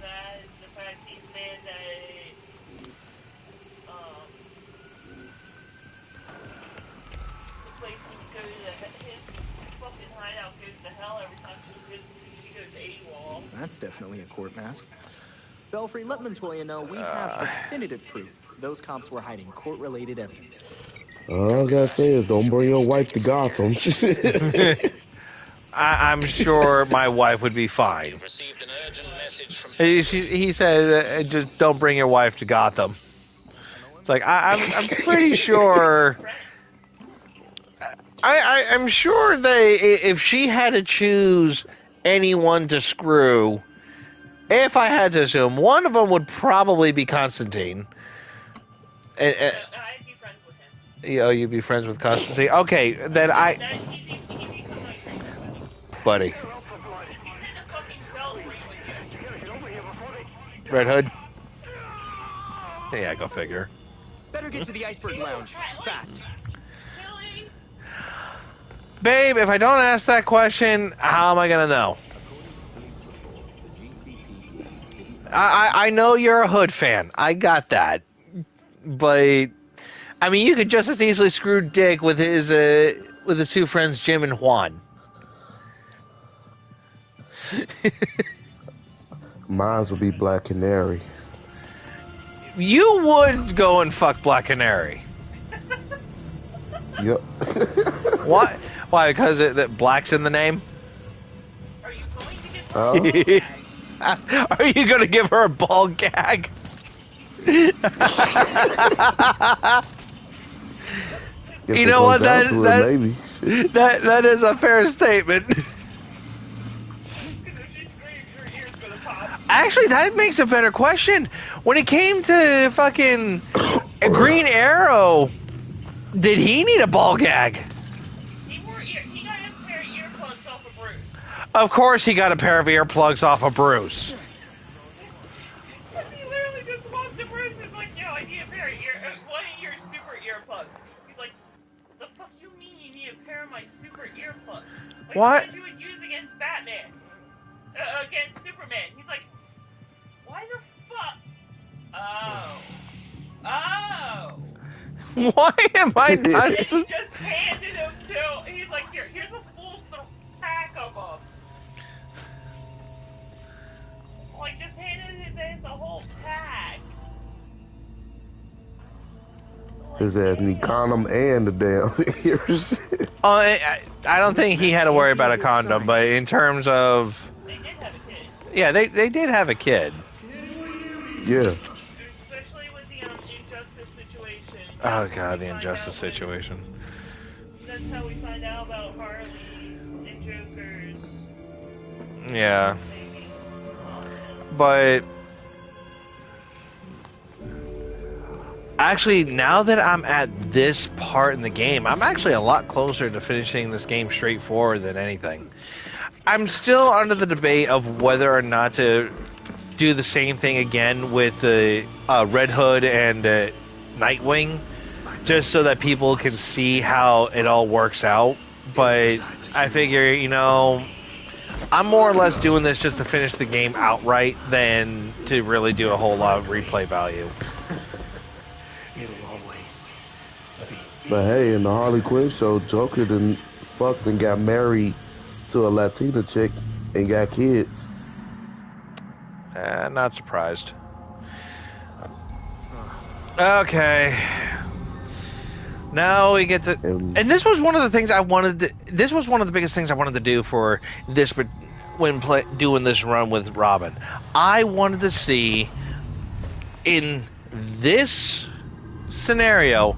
That is the fact he's made the place when you go to his fucking hideout goes to hell every time she goes AWOL. That's definitely a court mask. Belfry, let Montoya know we have definitive proof those cops were hiding court-related evidence. All I gotta say is don't bring your wife to Gotham. I'm sure my wife would be fine. Received an urgent message from He said, just don't bring your wife to Gotham. It's like, I'm pretty sure... I'm sure if she had to choose anyone to screw, if I had to assume, one of them would probably be Constantine. I'd be friends with him. Oh, you'd be friends with Constantine? Okay, then He'd become my friend. Buddy. He's in a fucking Belfry with you. Red Hood? Yeah, go figure. Better get to the Iceberg Lounge. Fast. Really? Babe, if I don't ask that question, how am I gonna know? I know you're a Hood fan. I got that. But I mean, you could just as easily screw Dick with his two friends Jim and Juan. Mine would be Black Canary. You would go and fuck Black Canary. Yep. What? Why? Because that Black's in the name? Are you going to get Are you going to give her a ball gag? You know what? That is a fair statement. Actually, that makes a better question. When it came to fucking Green Arrow, did he need a ball gag? He got a pair of earplugs off of Bruce. Of course he got a pair of earplugs off of Bruce. He literally just walked to Bruce and was like, yo, I need a pair of one of your super earplugs. He's like, the fuck you mean you need a pair of my super earplugs? Like, What? you would use against Batman. Against Superman. He's like, why the fuck? Oh. Why am I not? And he just handed him he's like, here's a full pack of them. Like, just handed his ass a whole pack. His ass need condom and the damn ears. Oh, I don't think he had to worry about a condom, but in terms of... They did have a kid. Yeah, they did have a kid. Yeah. Especially with the Injustice situation. Oh god, the Injustice situation. That's how we find out about Harley and Joker's. Yeah. But Actually, now that I'm at this part in the game, I'm actually a lot closer to finishing this game straightforward than anything. I'm still under the debate of whether or not to do the same thing again with the Red Hood and Nightwing, just so that people can see how it all works out. But I figure, I'm more or less doing this just to finish the game outright than to really do a whole lot of replay value. It'll always be. But hey, in the Harley Quinn show, Joker done fucked and got married to a Latina chick and got kids. Not surprised. Okay. Now we get to, and this was one of the things I wanted to, this was one of the biggest things I wanted to do for this, but when doing this run with Robin, I wanted to see in this scenario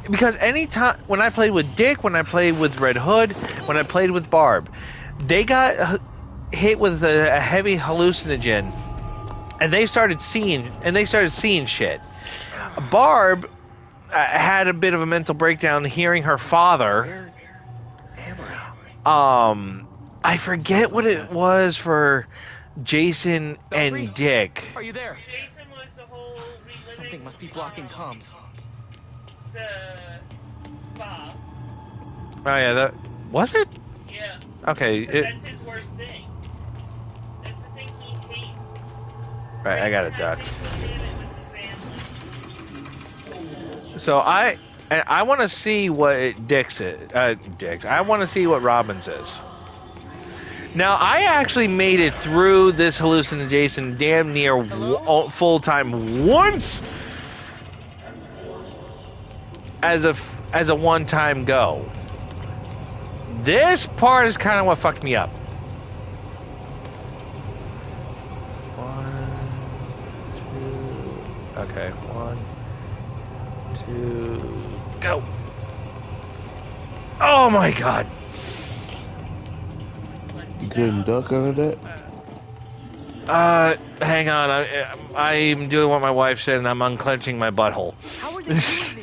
because anytime when I played with Dick, when I played with Red Hood, when I played with Barb, they got hit with a heavy hallucinogen and they started seeing shit. Barb had a bit of a mental breakdown hearing her father. I forget what it was for Jason and Dick. Are you there? Jason was the whole Something must be blocking comms. The spa. Oh yeah, that was it. Yeah. Okay. That's his worst thing. That's the thing he hates. Right, I got it, Doc. So I want to see what Dick's is. I want to see what Robin's is. Now I actually made it through this hallucination damn near full time once as a one time go. This part is kind of what fucked me up. 1, 2. Okay, 1, 2, go. Oh my god. You couldn't duck under that? Hang on. I'm doing what my wife said and I'm unclenching my butthole. How are they doing this?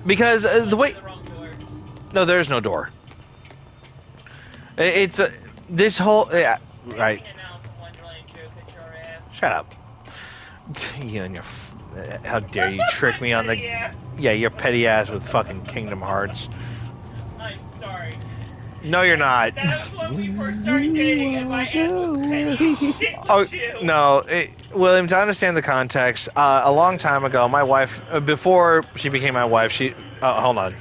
Because the way... No, there's no door. It's this whole... Yeah, right. Shut up. You and your... How dare you trick me on the... Yeah, your petty ass with fucking Kingdom Hearts. I'm sorry. No, you're not. That was when we first started dating and my ass was petty. Shit was you. No, William, to understand the context, a long time ago, my wife, before she became my wife, she... hold on.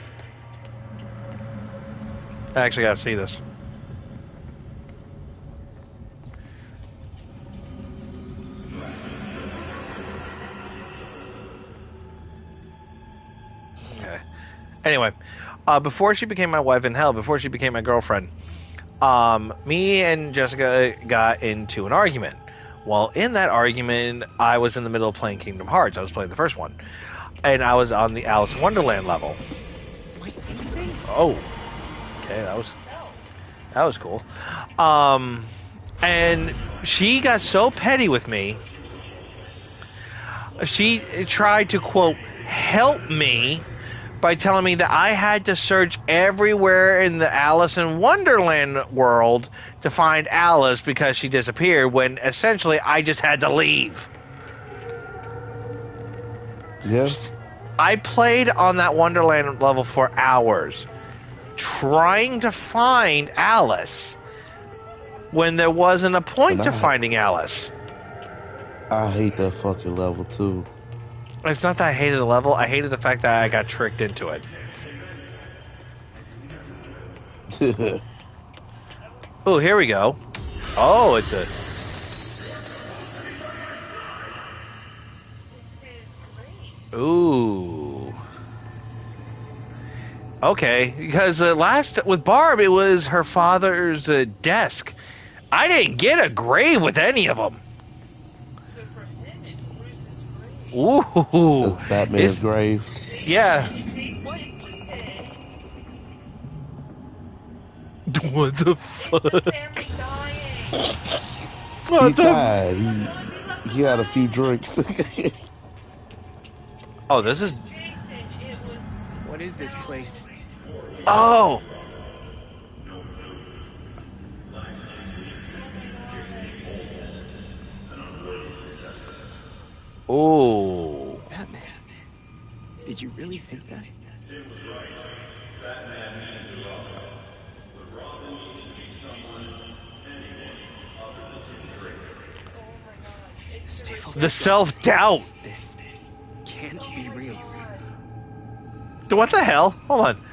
I actually gotta see this. Okay. Anyway, before she became my wife, in hell, before she became my girlfriend, me and Jessica got into an argument. Well, in that argument, I was in the middle of playing Kingdom Hearts. I was playing the first one. And I was on the Alice in Wonderland level. Am I seeing things? Oh. Okay, that was cool. And she got so petty with me. She tried to, quote, help me by telling me that I had to search everywhere in the Alice in Wonderland world to find Alice because she disappeared, when essentially I just had to leave. Yes. I played on that Wonderland level for hours trying to find Alice when there wasn't a point to finding Alice. I hate that fucking level too. It's not that I hated the level, I hated the fact that I got tricked into it. Oh, here we go. Oh, it's a... Ooh. Okay, because with Barb, it was her father's desk. I didn't get a grave with any of them. Ooh. That's Batman's grave. Yeah. What the fuck? He died. He had a few drinks. Oh, this is. Jason, it was. What is this place? Oh! Oh. Batman. Did you really think that? Stay focused. The self-doubt. This can't be real. What the hell? Hold on.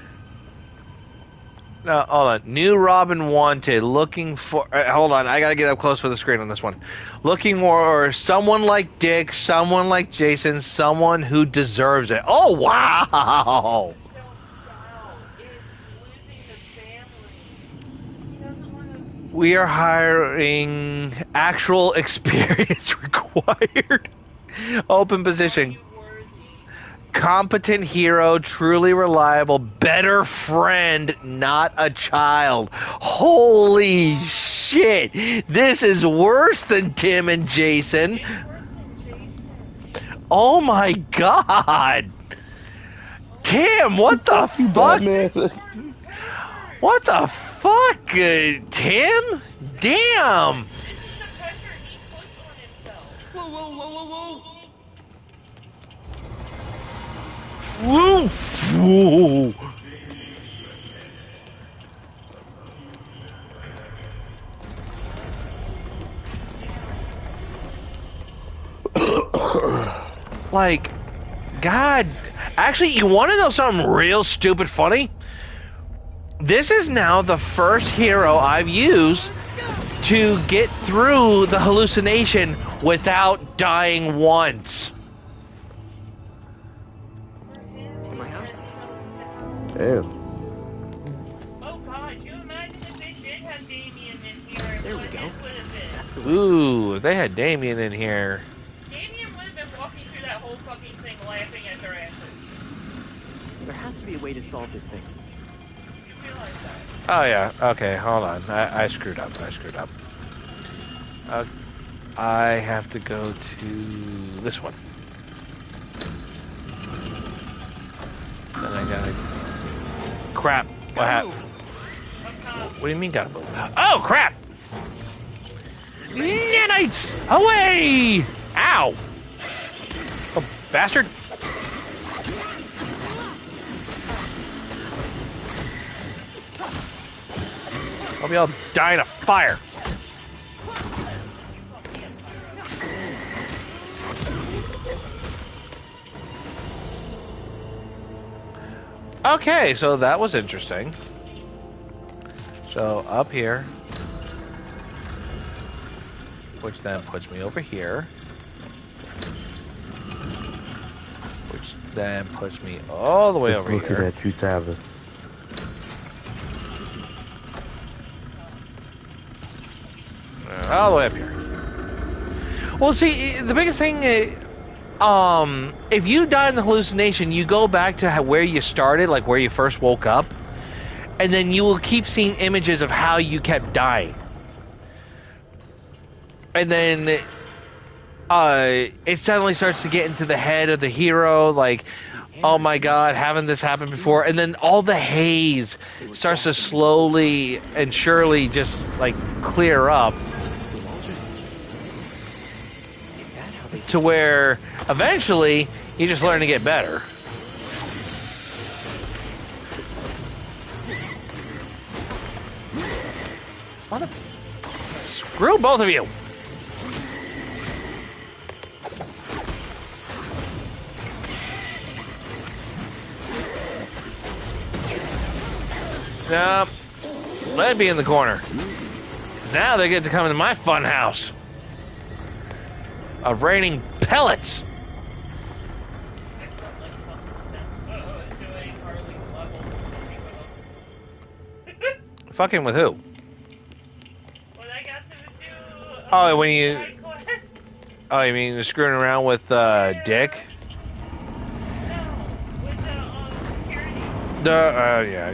No, hold on. New Robin wanted. Looking for... hold on. I gotta get up close for the screen on this one. Looking for someone like Dick, someone like Jason, someone who deserves it. Oh, wow! We are hiring actual experience required. Open position. Competent hero, truly reliable, better friend, not a child. Holy shit. This is worse than Tim and Jason. Oh my god. Tim, what the fuck? What the fuck, Tim? Damn. Whoa, whoa, whoa, whoa, whoa! Woo! Whoa. Like, God. Actually, you want to know something real stupid funny? This is now the first hero I've used to get through the hallucination without dying once. Damn. Oh god, you imagine if they did have Damien in here? There we go. That's the Ooh, if they had Damien in here. Damien would have been walking through that whole fucking thing laughing at their asses. There has to be a way to solve this thing. You realize that? Oh yeah, okay, hold on. I screwed up. I have to go to this one. Then I gotta... Crap. What happened? What do you mean gotta move? Oh, crap! Nanites! Away! Ow! Oh, bastard! Hope y'all die in a fire. Okay, so that was interesting. So up here, which then puts me over here, which then puts me all the way Just over looking here. at you, Tavis. All the way up here. Well, see, the biggest thing, if you die in the hallucination, you go back to where you started, like where you first woke up, and then you will keep seeing images of how you kept dying. And then it suddenly starts to get into the head of the hero, like, oh my god, haven't this happened before? And then all the haze starts to slowly and surely just, like, clear up. To where eventually you just learn to get better. What a... Screw both of you! Nope. Let it be in the corner. Now they get to come into my fun house of raining pellets. Fucking with who? Oh, when you... Oh, you mean screwing around with Dick? Yeah,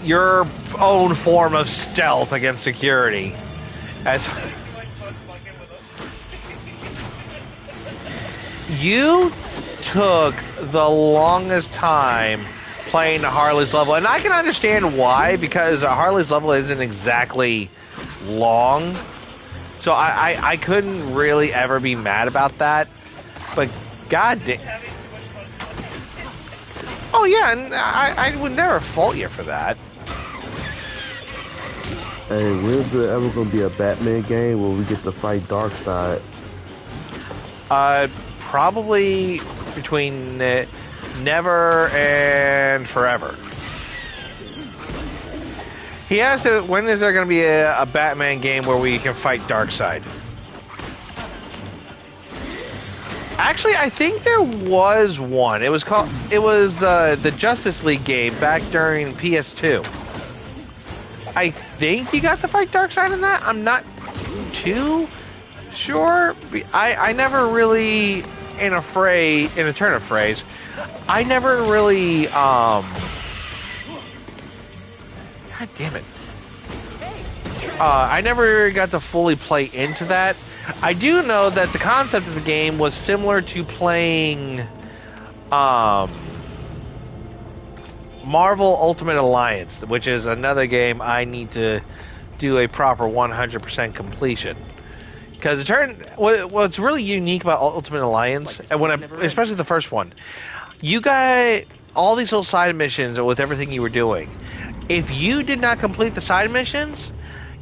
your own form of stealth against security. As You took the longest time playing Harley's level, and I can understand why, because Harley's level isn't exactly long, so I couldn't really ever be mad about that. But god damn. Oh yeah, and I would never fault you for that. Hey, when's there ever gonna be a Batman game where we get to fight Darkseid? Probably between never and forever. He asked, when is there going to be a Batman game where we can fight Darkseid? Actually, I think there was one. It was the Justice League game back during PS2. I think you got to fight Darkseid in that. I'm not too sure. I never really, in a turn of phrase, I never really God damn it. I never got to fully play into that. I do know that the concept of the game was similar to playing Marvel Ultimate Alliance, which is another game I need to do a proper 100% completion. Because what's really unique about Ultimate Alliance, and especially the first one, you got all these little side missions with everything you were doing. If you did not complete the side missions,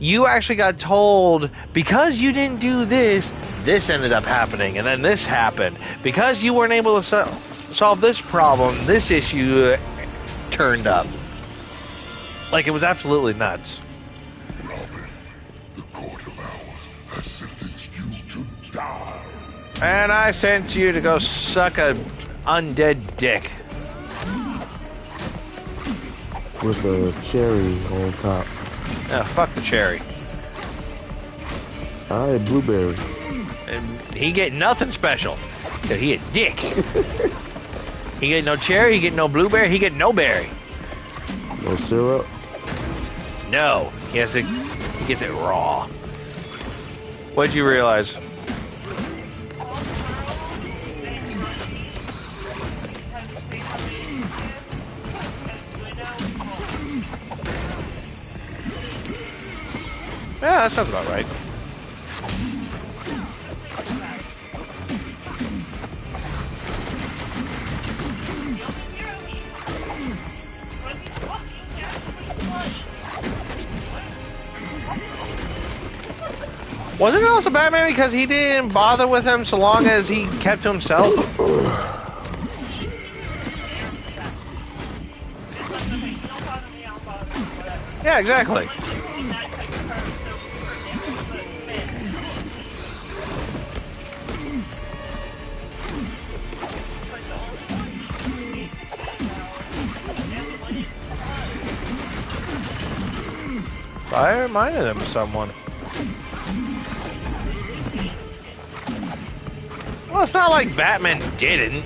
you actually got told, because you didn't do this, this ended up happening, and then this happened. Because you weren't able to solve this problem, this issue turned up. Like, it was absolutely nuts. Robin, the court of owls has sentenced you to die. And I sent you to go suck a undead dick. With a cherry on top. Oh, fuck the cherry. I had blueberry. And he get nothing special. Cause he a dick. He get no cherry, he get no blueberry, he get no berry. No syrup? No. He gets it raw. What'd you realize? Yeah, that sounds about right. Wasn't it also Batman because he didn't bother with him so long as he kept to himself? Yeah, exactly. I reminded him of someone. Well, it's not like Batman didn't.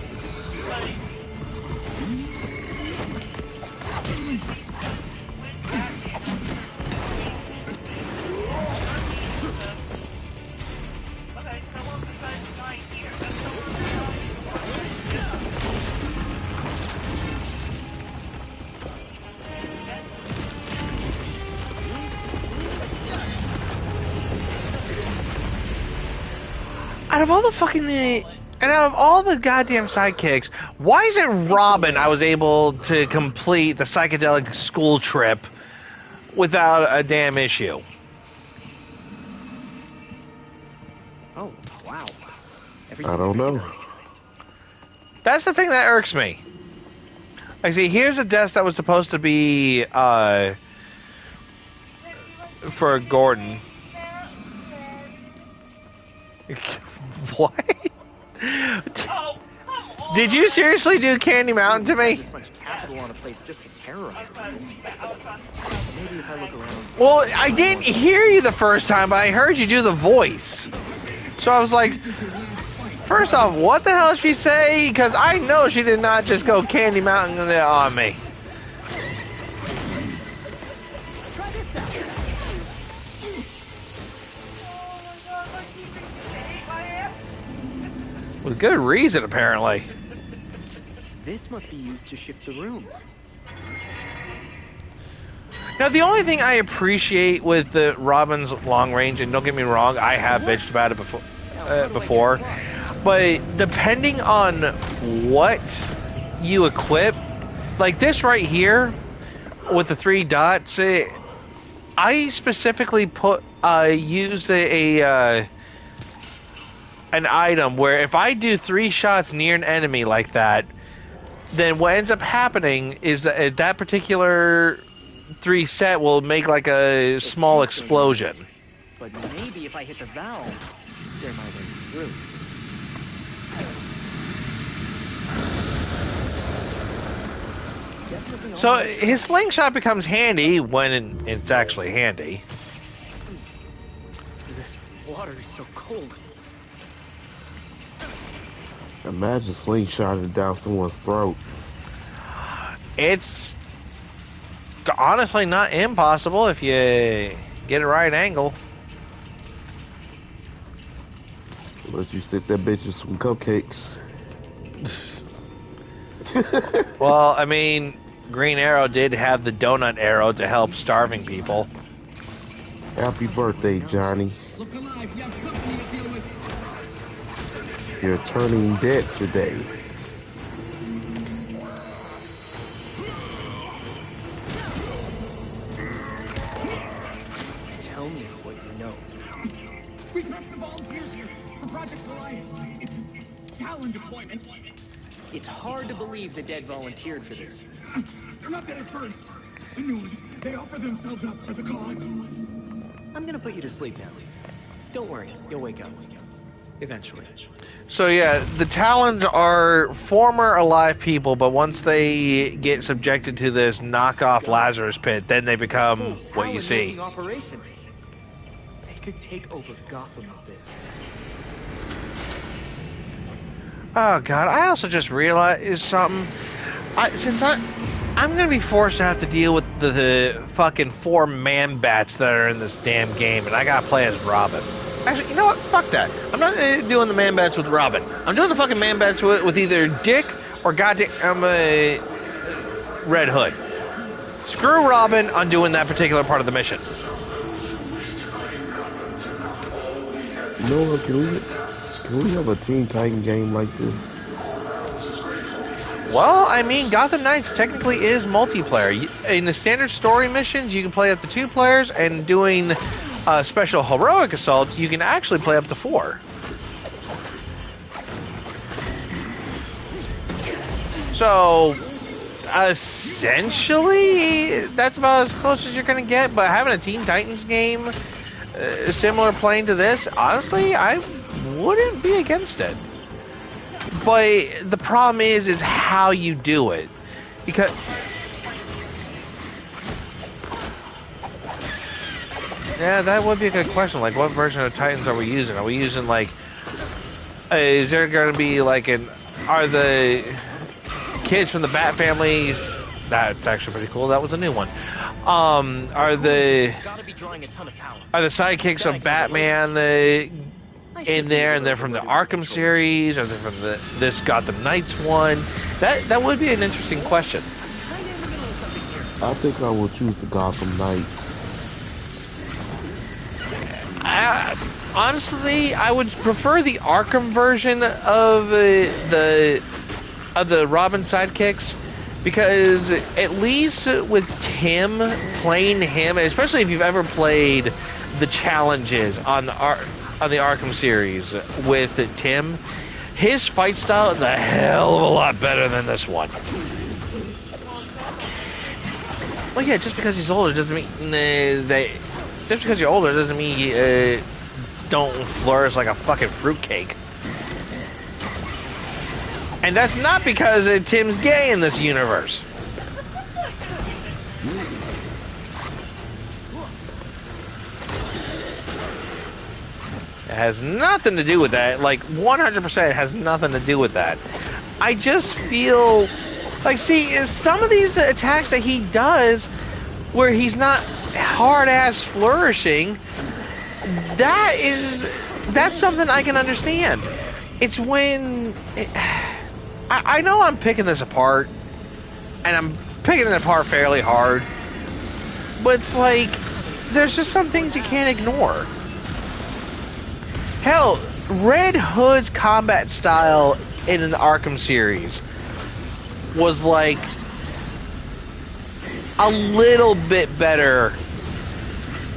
Out of all the fucking and out of all the goddamn sidekicks, why is it Robin I was able to complete the psychedelic school trip without a damn issue? Oh, wow. I don't know. That's the thing that irks me. Like, see, here's a desk that was supposed to be for Gordon. What? Did you seriously do Candy Mountain to me? This much capital on a place just to terrorize people. Maybe if I look around. Well, I didn't hear you the first time, but I heard you do the voice. So I was like, first off, what the hell did she say? Because I know she did not just go Candy Mountain on me. With good reason, apparently. This must be used to shift the rooms. Now, the only thing I appreciate with the Robin's long range, and don't get me wrong, I have bitched about it before, but depending on what you equip, like this right here with the 3 dots, I specifically used an item where if I do 3 shots near an enemy like that, then what ends up happening is that that particular 3 set will make like a small explosion. But maybe if I hit the valves, they're my way through. So his slingshot becomes handy when it's actually handy. This water is so cold. Imagine slingshotting down someone's throat. It's honestly not impossible if you get a right angle. Let you stick that bitch in some cupcakes. Well, I mean, Green Arrow did have the donut arrow to help starving people. Happy birthday, Johnny. Look alive, you have company to deal with. You're turning dead today. Tell me what you know. We prepped the volunteers here for Project Elias. It's a talent deployment. It's hard to believe the dead volunteered for this. They're not dead at first. The new ones, they offer themselves up for the cause. I'm gonna put you to sleep now. Don't worry, you'll wake up. Eventually. So yeah, the Talons are former alive people, but once they get subjected to this knockoff Lazarus pit, then they become what you see. Operation. They could take over Gotham with this. Oh god, I also just realized something. I'm gonna be forced to have to deal with the fucking 4 man bats that are in this damn game, and I gotta play as Robin. Actually, you know what? Fuck that. I'm not doing the man bats with Robin. I'm doing the fucking man bats with either Dick or goddamn Red Hood. Screw Robin on doing that particular part of the mission. You know what? Can we have a Teen Titan game like this? Well, I mean, Gotham Knights technically is multiplayer. In the standard story missions, you can play up to 2 players, and doing special heroic assaults, you can actually play up to 4. So, essentially, that's about as close as you're going to get. But having a Teen Titans game similar playing to this, honestly, I wouldn't be against it. But the problem is how you do it. Because yeah, that would be a good question. Like, what version of Titans are we using? Are we using, like, is there going to be, like, are the kids from the Bat family, that's actually pretty cool. That was a new one. Are the sidekicks of Batman in there, and they're from the Arkham series, or they're from this Gotham Knights one? That would be an interesting question. I think I will choose the Gotham Knights. Honestly, I would prefer the Arkham version of the Robin sidekicks, because at least with Tim, playing him, especially if you've ever played the challenges on the Arkham series with Tim, his fight style is a hell of a lot better than this one. Well, yeah, just because he's older doesn't mean just because you're older doesn't mean you don't flourish like a fucking fruitcake. And that's not because Tim's gay in this universe. It has nothing to do with that. Like, 100% has nothing to do with that. I just feel like, see, some of these attacks that he does where he's not hard-ass flourishing, that's something I can understand. It's when I know I'm picking this apart, and I'm picking it apart fairly hard, but it's like there's just some things you can't ignore. Hell, Red Hood's combat style in an Arkham series was like a little bit better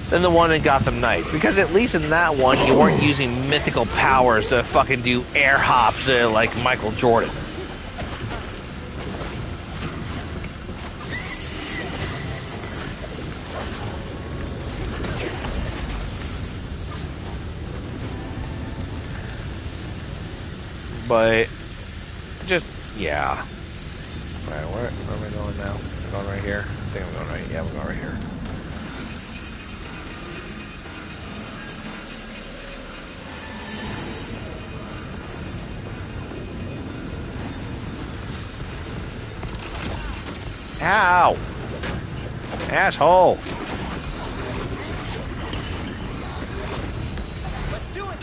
than the one in Gotham Knights, because at least in that one you weren't using mythical powers to fucking do air hops like Michael Jordan. But just yeah. Alright, where am I going now? I'm going right here. I think I'm going right. Yeah, I'm going right here. Ow! Asshole! Let's do it.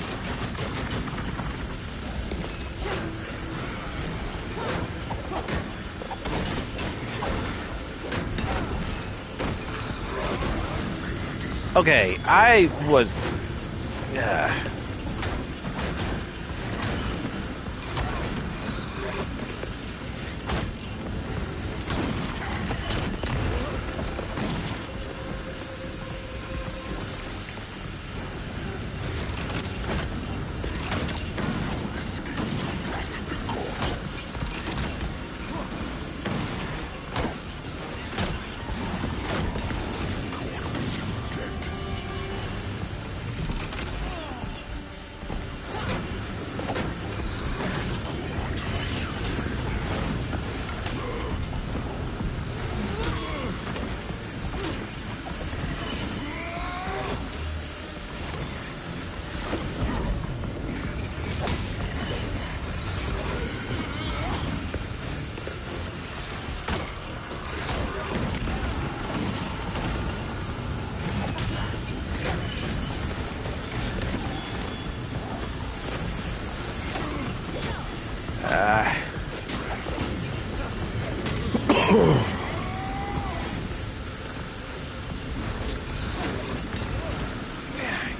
Okay, I was...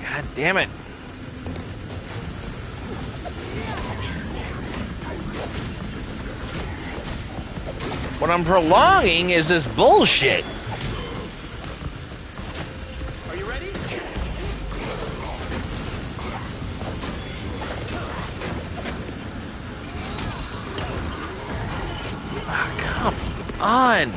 God damn it. What I'm prolonging is this bullshit. Are you ready? Come on.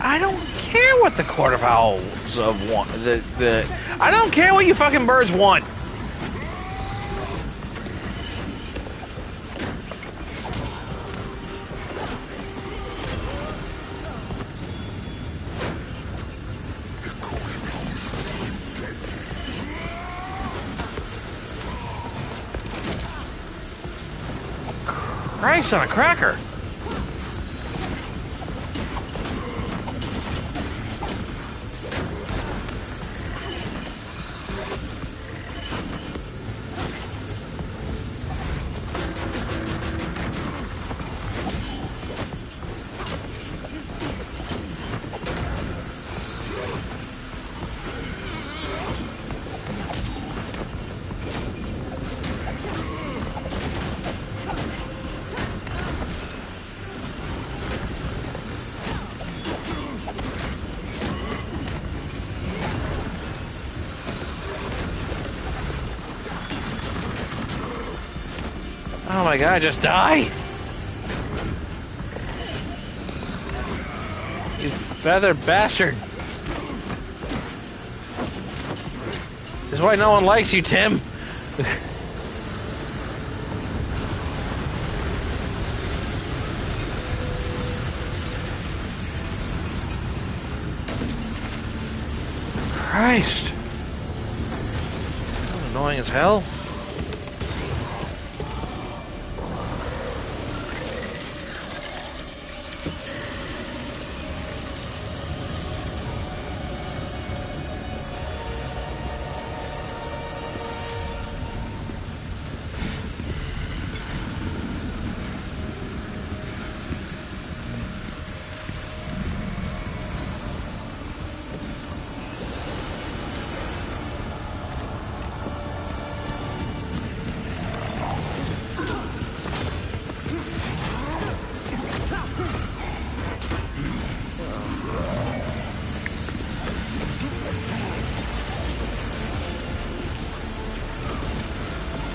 I don't care what the Court of Owls want. I don't care what you fucking birds want. Christ on a cracker. Oh my god, just die! You feather bastard! This is why no one likes you, Tim! Christ! annoying as hell.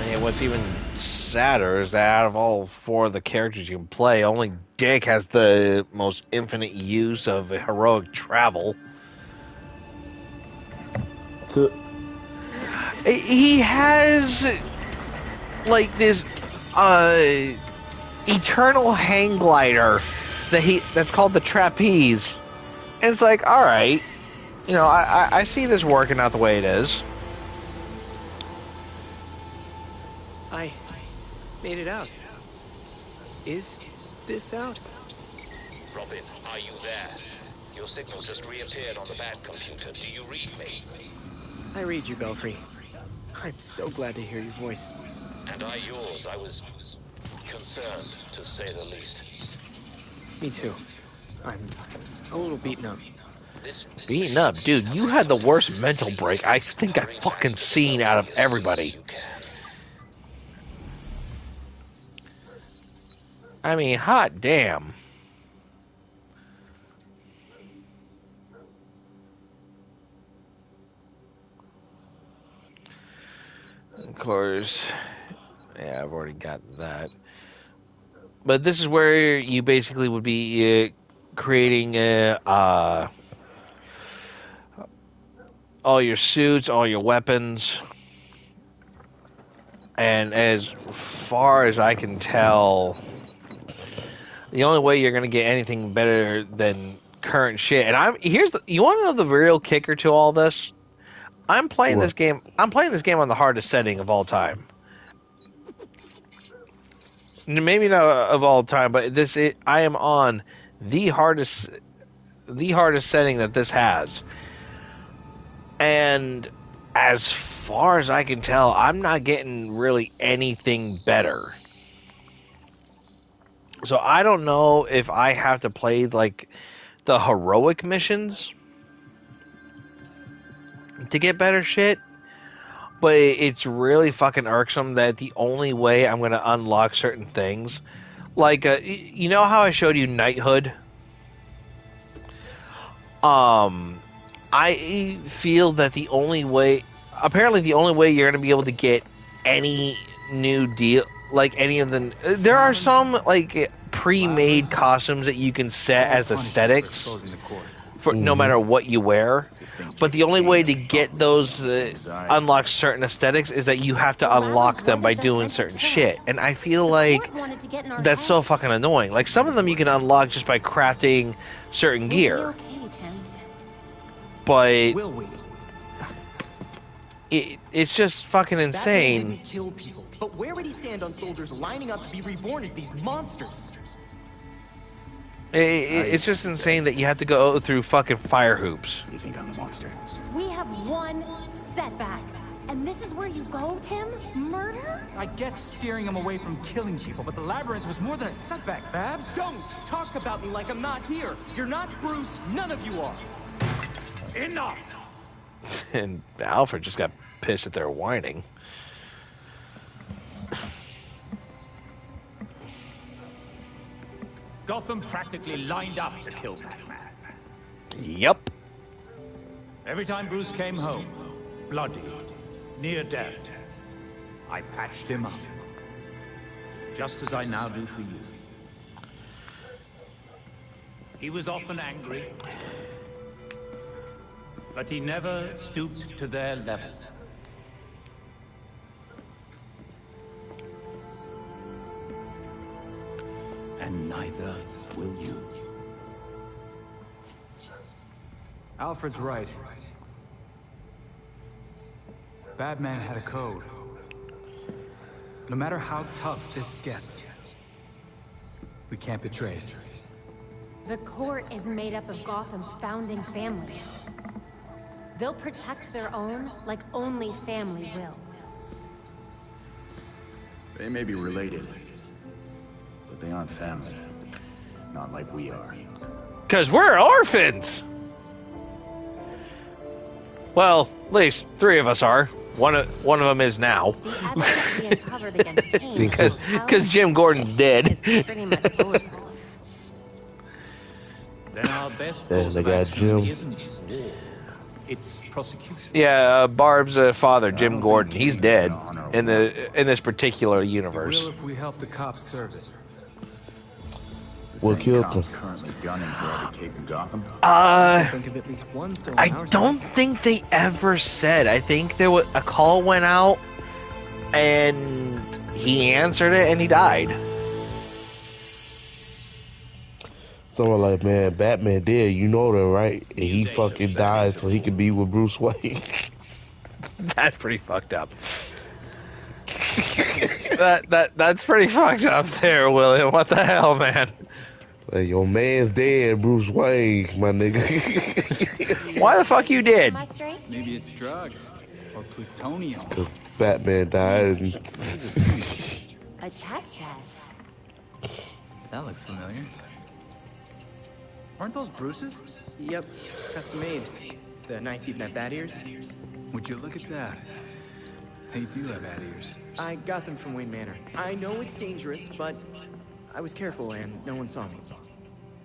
And what's even sadder is that out of all four of the characters you can play, only Dick has the most infinite use of heroic travel. He has like this eternal hang glider that's called the trapeze. And it's like, all right, you know, I see this working out the way it is. I made it out. Is this out? Robin, are you there? Your signal just reappeared on the Bat computer. Do you read me? I read you, Belfry. I'm so glad to hear your voice. And I yours. I was concerned, to say the least. Me too. I'm a little beaten up. Beaten up? Dude, you had the worst mental break I think I've fucking seen out of everybody. I mean, hot damn. Of course. Yeah, I've already got that. But this is where you basically would be creating all your suits, all your weapons. And as far as I can tell, the only way you're going to get anything better than current shit. And you want to know the real kicker to all this? I'm playing this game on the hardest setting of all time. Maybe not of all time, but I am on the hardest setting that this has. And as far as I can tell, I'm not getting really anything better. So I don't know if I have to play like the heroic missions to get better shit. But it's really fucking irksome that the only way I'm going to unlock certain things, like, you know how I showed you knighthood? I feel that apparently the only way you're going to be able to get any new deal, like any of the, there are some, like, pre-made costumes that you can set as aesthetics for no matter what you wear, but the only way to get those unlock certain aesthetics is that you have to unlock them by doing certain shit, and I feel like that's so fucking annoying. Like, some of them you can unlock just by crafting certain gear, but it's just fucking insane. Batman didn't kill people, but where would he stand on soldiers lining up to be reborn as these monsters? It's just insane that you have to go through fucking fire hoops. You think I'm a monster? We have one setback. And this is where you go, Tim? Murder? I get steering him away from killing people, but the labyrinth was more than a setback, Babs. Don't talk about me like I'm not here. You're not Bruce. None of you are. Enough! And Alfred just got pissed at their whining. Gotham practically lined up to kill Batman. Yep. Every time Bruce came home, bloody, near death, I patched him up. Just as I now do for you. He was often angry, but he never stooped to their level. And neither will you. Alfred's right. Batman had a code. No matter how tough this gets, we can't betray it. The court is made up of Gotham's founding families. They'll protect their own like only family will. They may be related, but they aren't family. Not like we are. Because we're orphans! Well, at least 3 of us are. One of them is now. The evidence we uncovered against Kane Because Jim Gordon's dead. is pretty much bulletproof. Then our best And course they of got action Jim. isn't war. It's prosecution. Yeah, Barb's father, Jim Gordon, he's dead in this particular It universe. will if we help the cops serve it. What killed Cops them? currently gunning for every cape in Gotham. I think of at least one still on I our don't side. think they ever said. I think there was a call went out, and he answered it, and he died. Someone like, man, Batman dead, you know that, right? And he fucking died so he could be with Bruce Wayne. That's pretty fucked up. That's pretty fucked up there, William. What the hell, man? Like, your man's dead, Bruce Wayne, my nigga. Why the fuck you did? Am I straight? Maybe it's drugs or plutonium. Because Batman died. And A chess set. That looks familiar. Aren't those Bruce's? Yep, custom made. The Knights even have bat ears. Would you look at that? They do have bat ears. I got them from Wayne Manor. I know it's dangerous, but I was careful and no one saw me.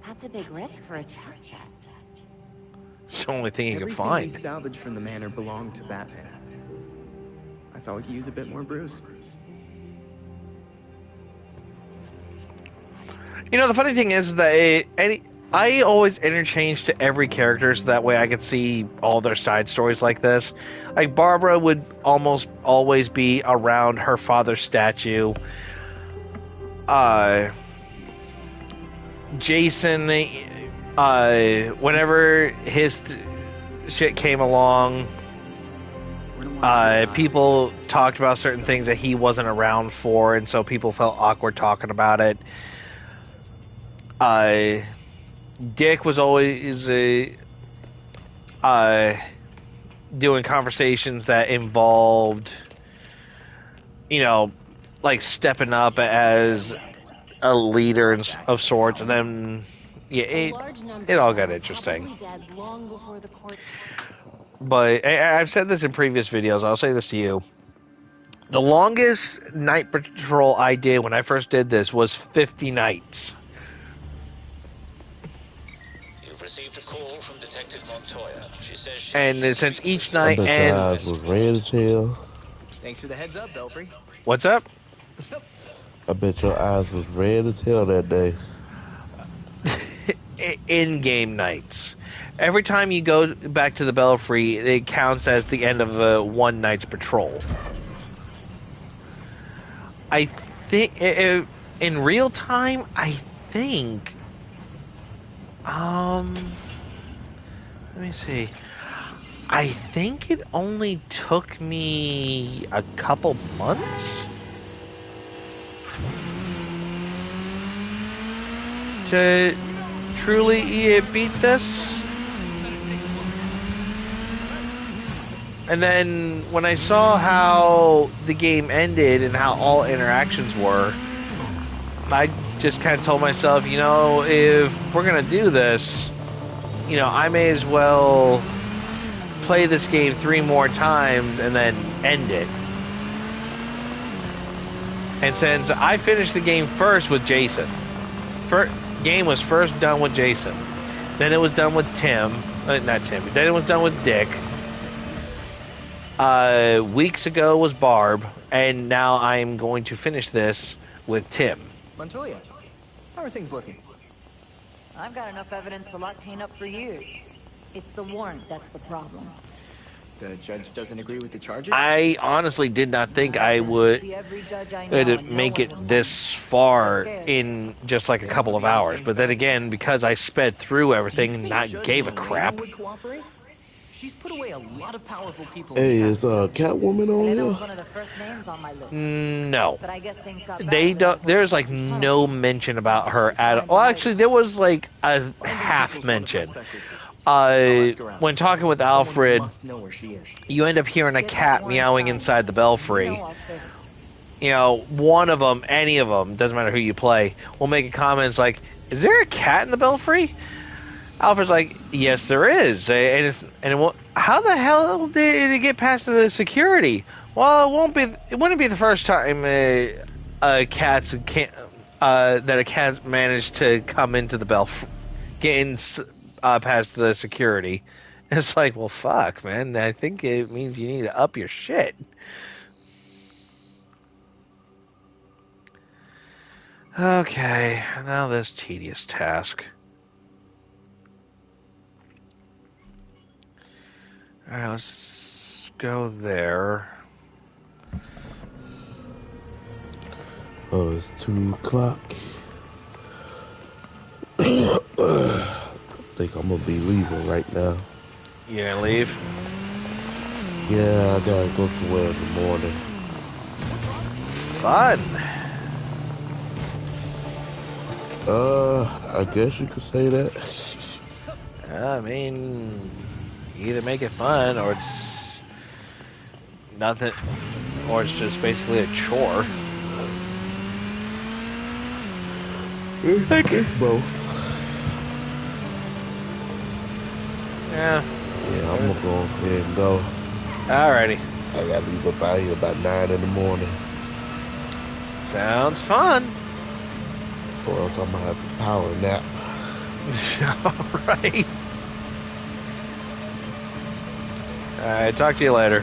That's a big risk for a chess set. It's the only thing you can Everything find. we salvaged from the manor belonged to Batman. I thought we could use a bit more Bruce. You know, the funny thing is that I always interchange to every character so that way I could see all their side stories like this. Like, Barbara would almost always be around her father's statue. Jason, whenever his shit came along, people talked about certain things that he wasn't around for, and so people felt awkward talking about it. Dick was always doing conversations that involved, you know, like stepping up as a leader of sorts, and then it all got interesting. But I've said this in previous videos. I'll say this to you: the longest night patrol I did when I first did this was 50 nights. Received a call from Detective Montoya. She says she And since each I night bet your ends, eyes was red as hell. Thanks for the heads up, Belfry. what's up? I bet your eyes was red as hell that day. In-game nights. Every time you go back to the Belfry, it counts as the end of one night's patrol. I think in real time, I think. Let me see. I think it only took me a couple months to truly beat this. And then when I saw how the game ended and how all interactions were, I just kind of told myself, you know, if we're going to do this, you know, I may as well play this game 3 more times and then end it. And since I finished the game first with Jason, game was first done with Jason, then it was done with Tim, not Tim, then it was done with Dick. Weeks ago was Barb, and now I'm going to finish this with Tim. Montoya, how are things looking? I've got enough evidence to lock Kane up for years. It's the warrant that's the problem. The judge doesn't agree with the charges? I honestly did not think I would make it this far in just like a couple of hours. But then again, because I sped through everything and not gave a crap. She's put away a lot of powerful people. Hey, in the is past. Catwoman on Elena here? was one of the first names on my list. No. But I guess things got bad They over that don't. There's bullshit like some tunnel no case. mention about her She's at gone all. into Well, hiding. actually, there was like a Finding half people's one of my mention. specialties. I'll ask around. When talking with Someone Alfred, must know where she is. you end up hearing a Get that cat warrant meowing signed. inside the You belfry. know I'll serve it. You know, one of them, any of them, doesn't matter who you play, will make a comment it's like, "Is there a cat in the belfry?" Alfred's like, "Yes, there is." How the hell did it get past the security? Well, it wouldn't be the first time a cat managed to come into the belfry, get in past the security. And it's like, well, fuck, man. I think it means you need to up your shit. Okay, now this tedious task. Alright, let's go there. Oh, it's 2 o'clock. I think I'm gonna be leaving right now. You gonna leave? Yeah, I gotta go somewhere in the morning. Fun. I guess you could say that. I mean, either make it fun or it's nothing, or it's just basically a chore. It's both. Yeah. Yeah, I'm gonna go ahead and go. Alrighty. I gotta leave up out here about 9 in the morning. Sounds fun. Or else I'm gonna have to power nap. Alright. Alright, talk to you later.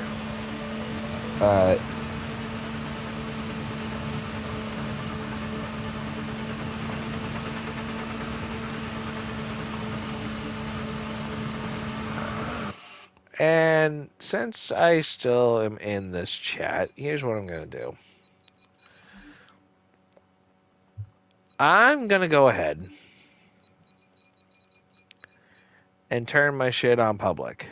Alright. And since I still am in this chat, here's what I'm going to do. I'm going to go ahead and turn my shit on public.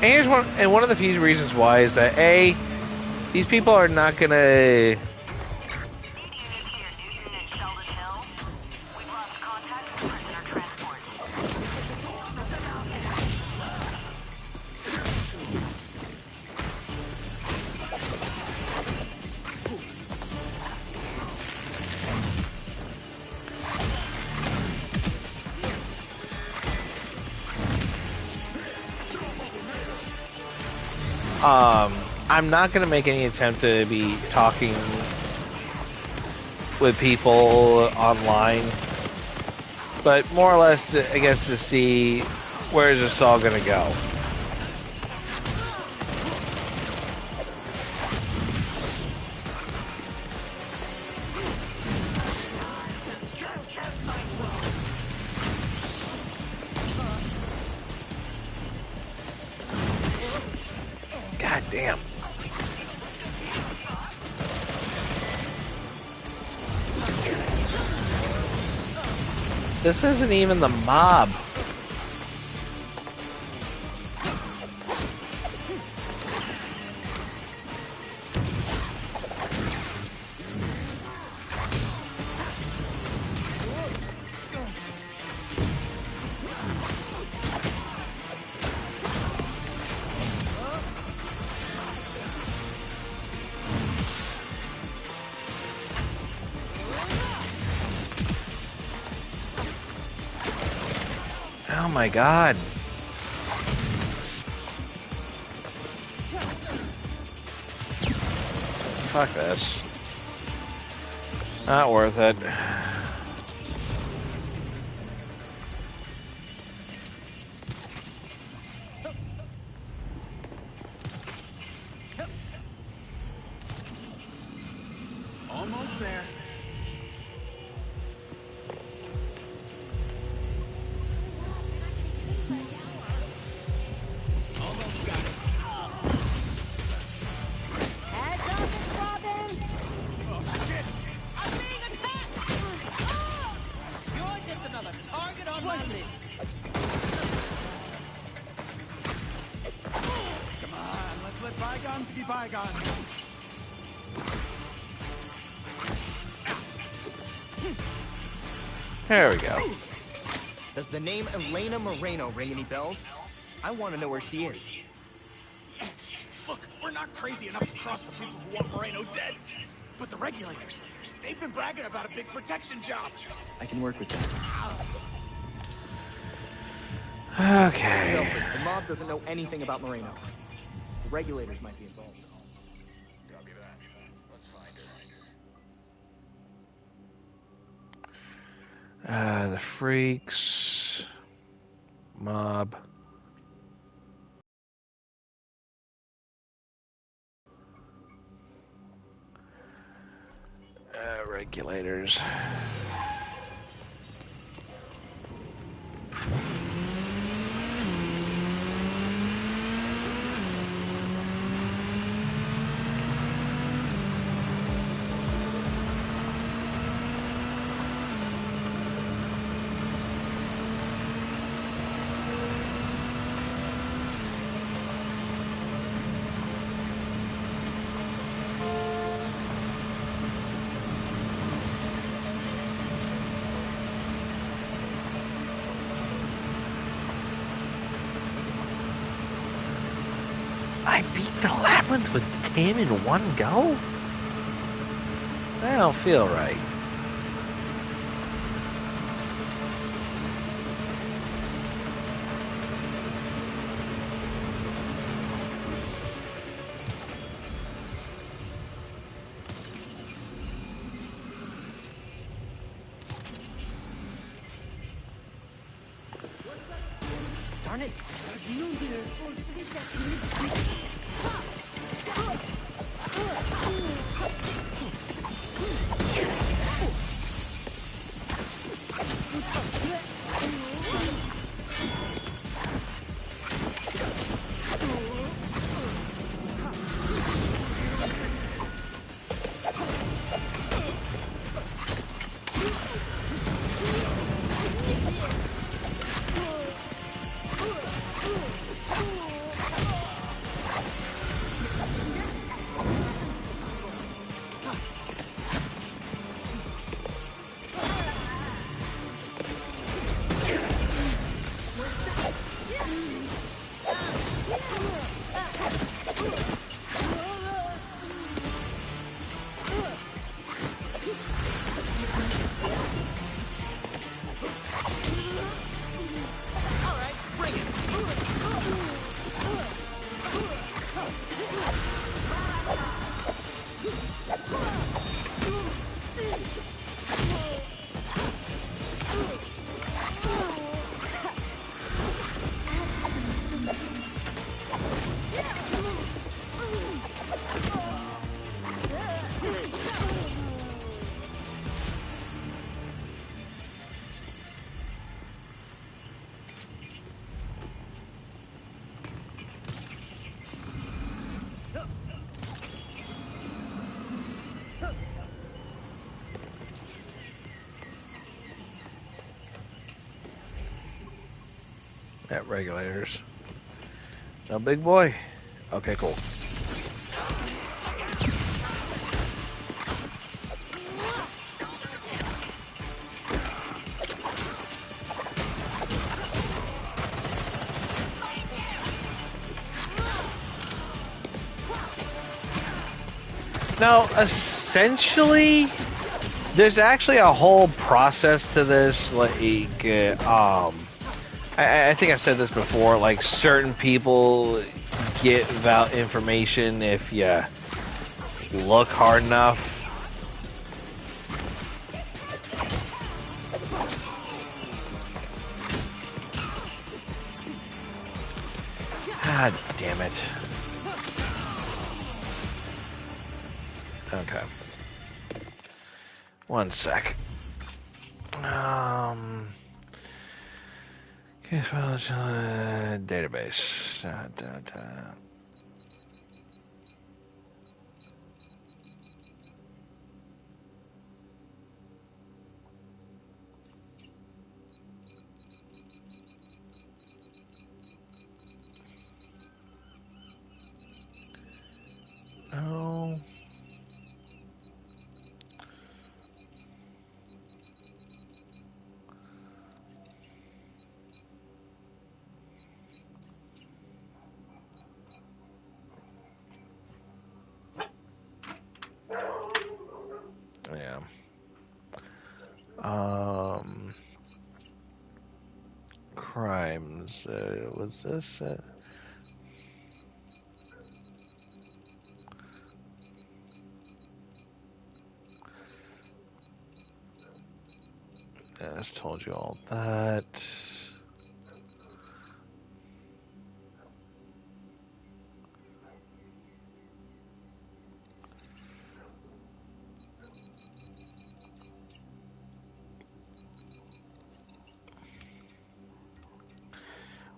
And one of the few reasons why is that A, these people are not going to... I'm not going to make any attempt to be talking with people online, but more or less, I guess, to see where is this all going to go. God damn. This isn't even the mob. Oh my god. Fuck this. Not worth it. Almost there. You're just another target bygones. There we go. Does the name Elena Moreno ring any bells? I want to know where she is. Look, we're not crazy enough to cross the people who want Moreno dead. But the regulators, they've been bragging about a big protection job. I can work with that. Okay. Belfry, the mob doesn't know anything about Moreno. The regulators might be involved. Copy that. Let's find her. The freaks. Mob. Regulators. I beat the labyrinth with 10 in one go? That don't feel right. Darn it! At regulators. No big boy. Okay, cool. Now, essentially, there's actually a whole process to this. Like, I think I've said this before. Like, certain people get information if you look hard enough. God damn it. Okay. One sec. Case files, database. items. Was this? I just told you all that.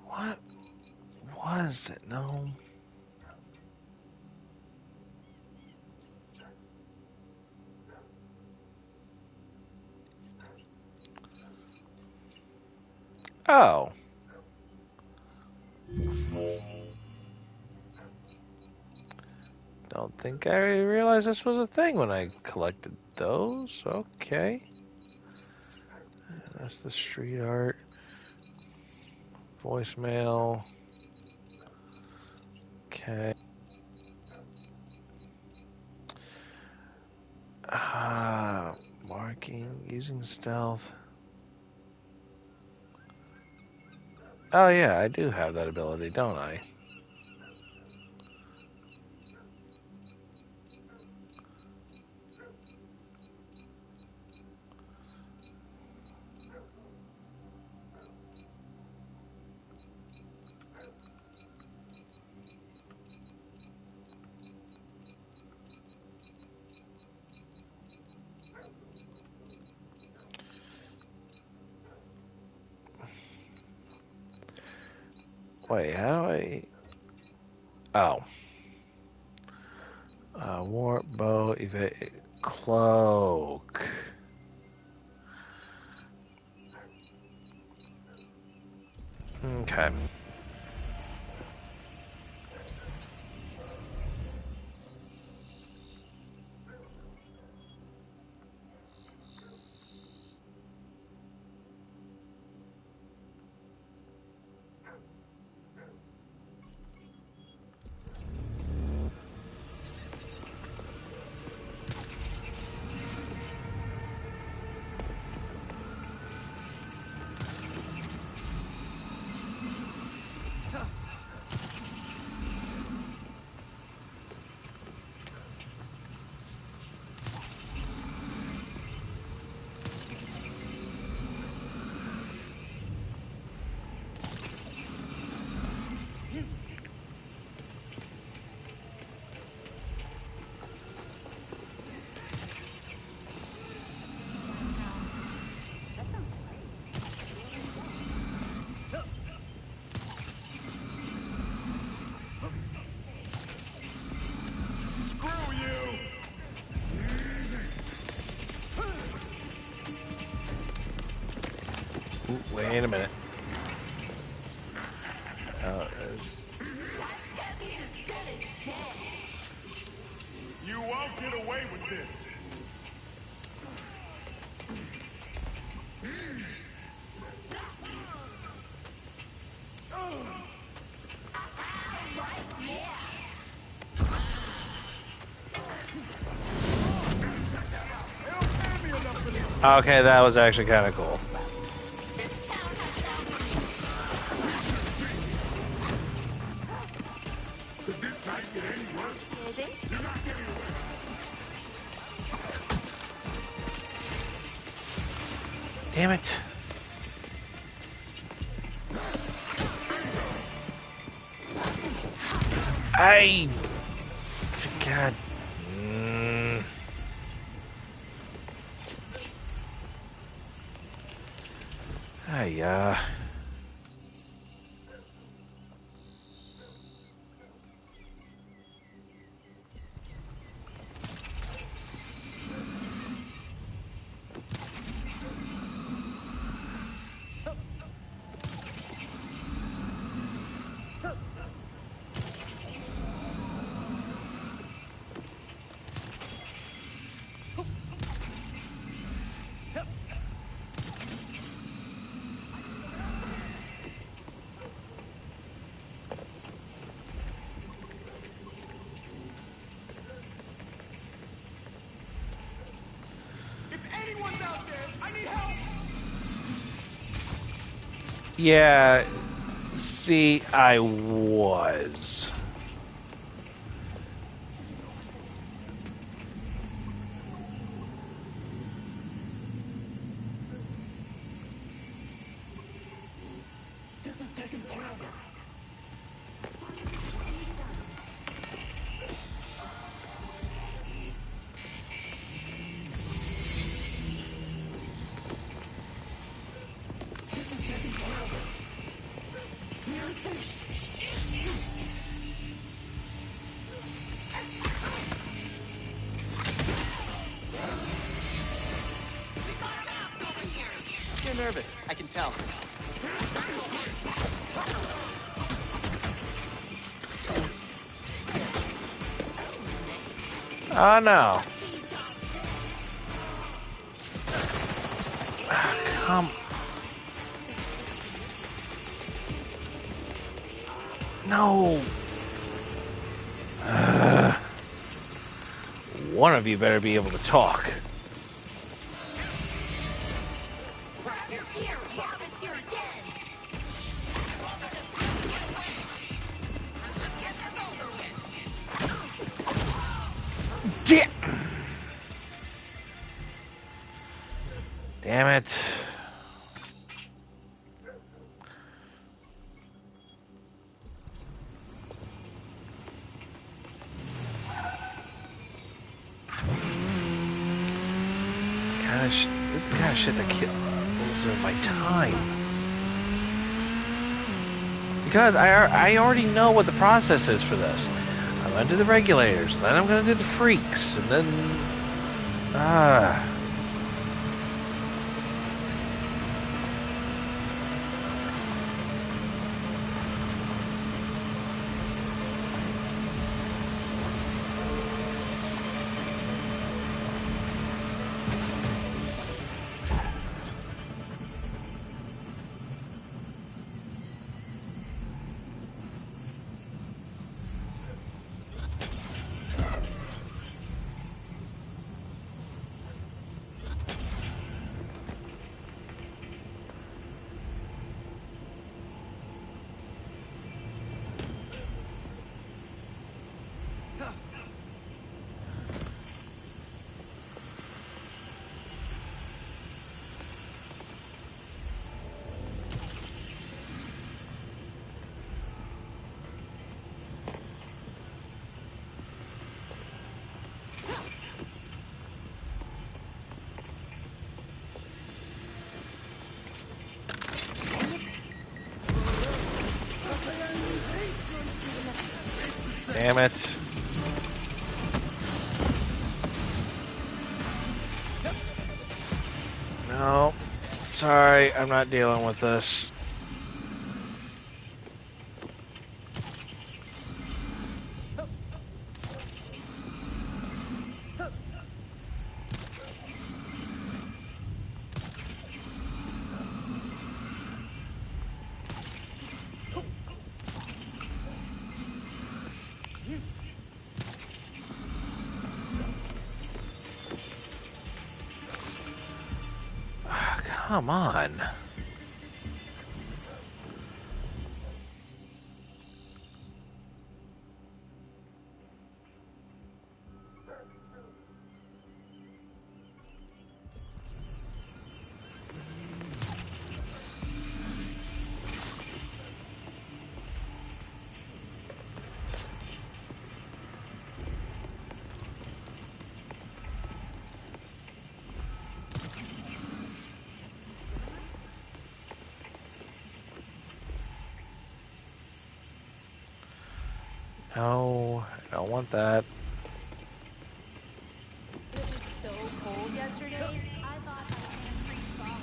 What was it? No. Oh. Don't think I realized this was a thing when I collected those. Okay. That's the street art. Voicemail. Okay. Marking, using stealth. Oh yeah, I do have that ability, don't I? Wait, how do I... Oh. Warp, bow, evade, cloak. Okay. Ooh, wait a minute. Oh, there's... You won't get away with this. Okay, that was actually kind of cool. Damn it. God. Yeah. Yeah, See, I was. This is taking forever. This is taking forever. Irritation. You're nervous, I can tell. Oh no. Come. No. One of you better be able to talk. Damn it. Gosh, this is the kind of shit that kills my time. Because I already know what the process is for this. I'm gonna do the regulators, then I'm gonna do the freaks, and then damn it. No. Sorry, I'm not dealing with this. Come on. No, I don't want that. It was so cold yesterday. I thought I was gonna freeze solid.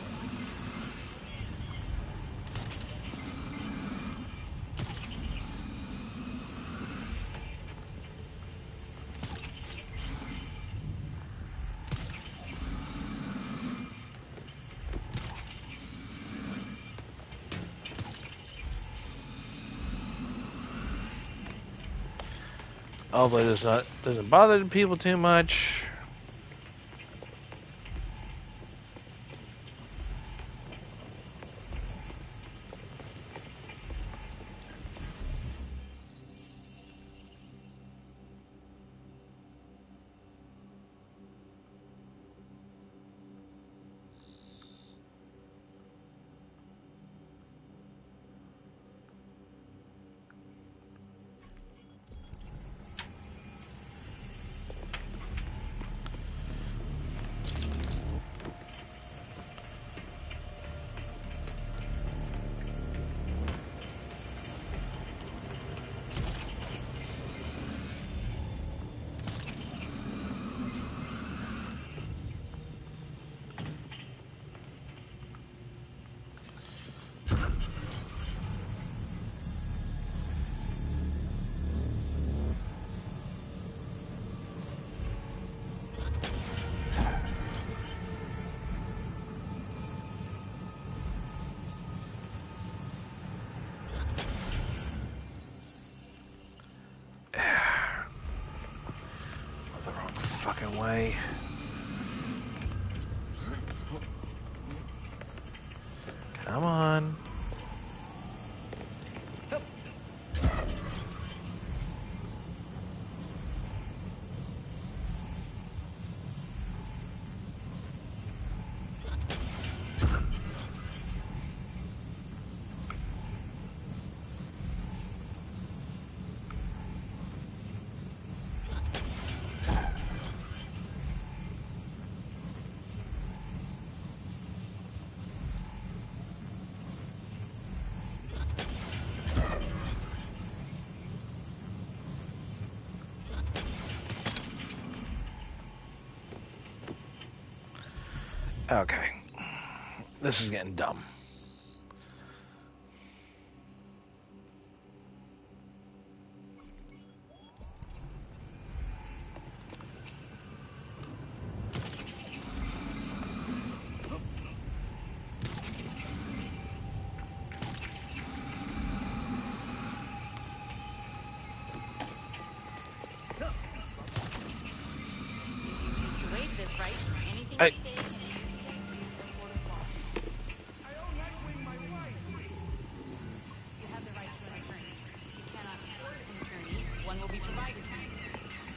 Hopefully this doesn't bother the people too much. way. Come on. Okay. This is getting dumb. I, One will be provided for you.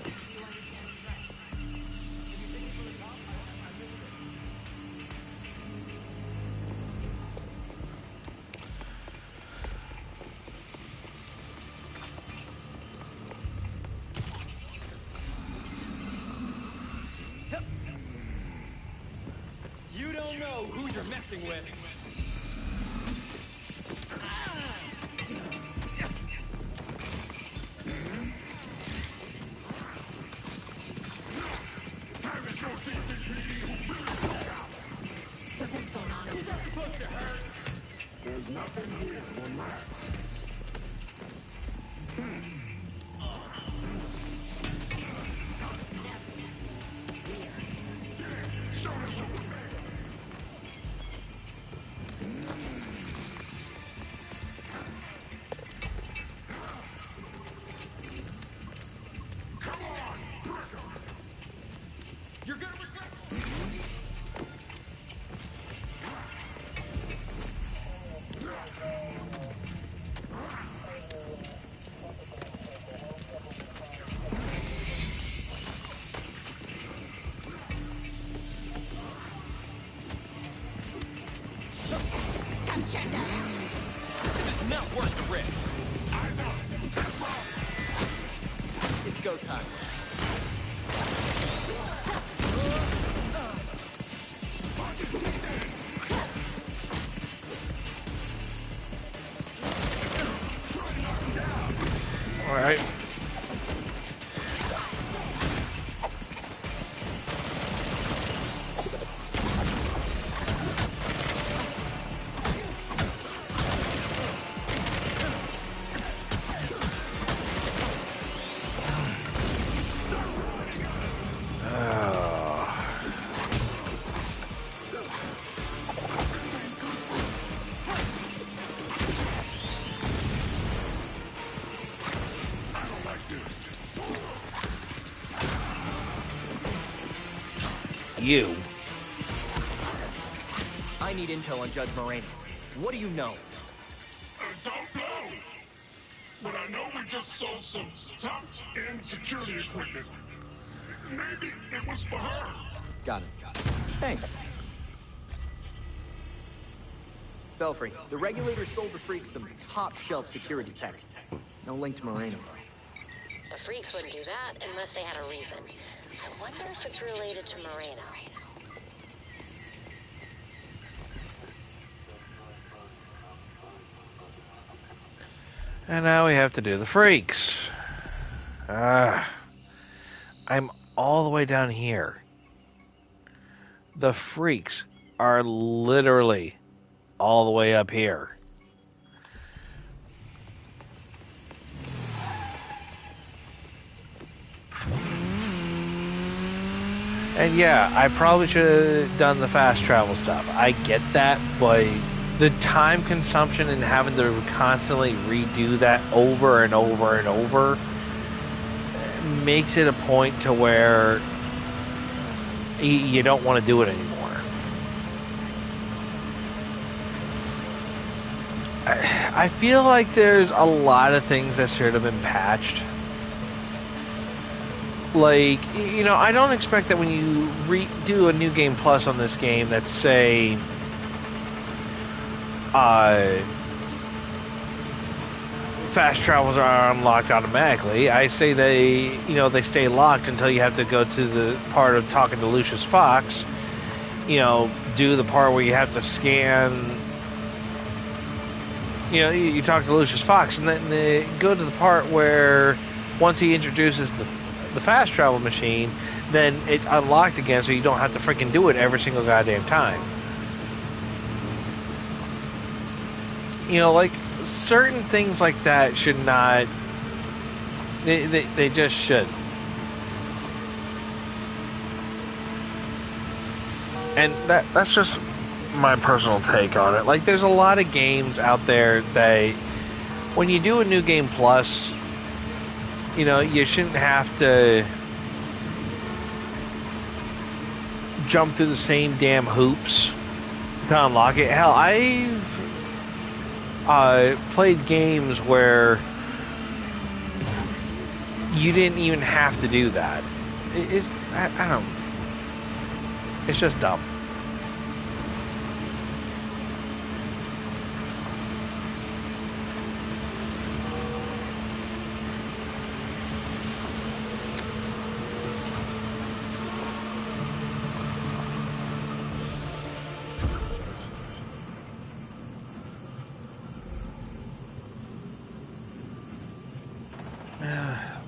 Do you understand these rights? If you think for the cop, I live with it. You don't know who you're messing with. There's nothing here for Max. You're gonna regret. This is not worth the risk. It's go time. all right. You. I need intel on Judge Moreno. What do you know? I don't know. But I know we just sold some top-end security equipment. Maybe it was for her. Got it. Thanks. Belfry, the regulators sold the freaks some top-shelf security tech. No link to Moreno. The freaks wouldn't do that unless they had a reason. I wonder if it's related to Moreno. And now we have to do the freaks. I'm all the way down here. The freaks are literally all the way up here. And yeah, I probably should have done the fast travel stuff. I get that, but the time consumption and having to constantly redo that over and over and over makes it a point to where you don't want to do it anymore. I feel like there's a lot of things that should have been patched. Like, you know, I don't expect that when you do a new game plus on this game that say fast travels are unlocked automatically. I say they stay locked until you have to go to the part of talking to Lucius Fox. You know, do the part where you have to scan. You know, you talk to Lucius Fox, and then they go to the part where once he introduces the fast travel machine, then it's unlocked again, so you don't have to freaking do it every single goddamn time. You know, like, certain things like that should not... They just should. And that's just my personal take on it. Like, there's a lot of games out there that when you do a new game plus, you know, you shouldn't have to jump through the same damn hoops to unlock it. Hell, I've played games where you didn't even have to do that. I don't. It's just dumb.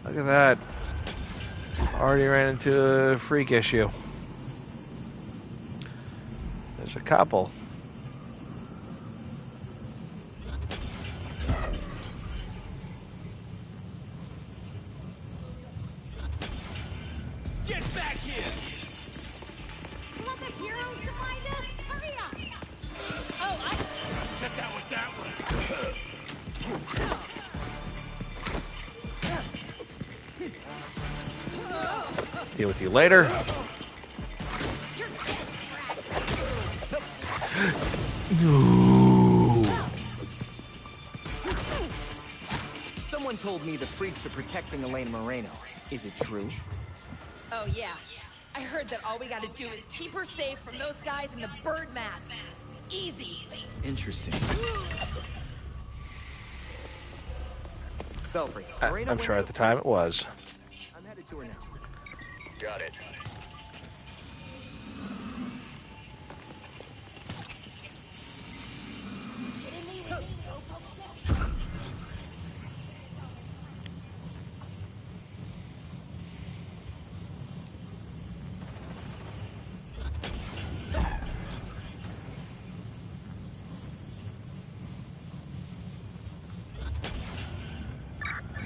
Look at that. Already ran into a freak issue. There's a couple. Get back here! You want the heroes to find us? Hurry up! Oh, Check out what that was. Deal with you later. No. Someone told me the freaks are protecting Elena Moreno. Is it true? Oh, yeah. I heard that all we gotta do is keep her safe from those guys in the bird masks. Easy. Interesting. Belfry, Moreno I'm went sure to at the time it was. I'm headed to her now. Got it.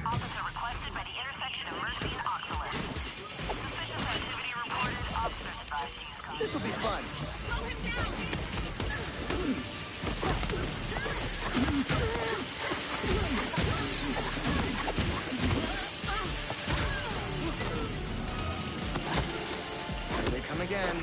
Officer requested by the intersection of Mercy and Oculus. Suspicious activity reported. Officers advised to use caution. This will be fun. Here they come again.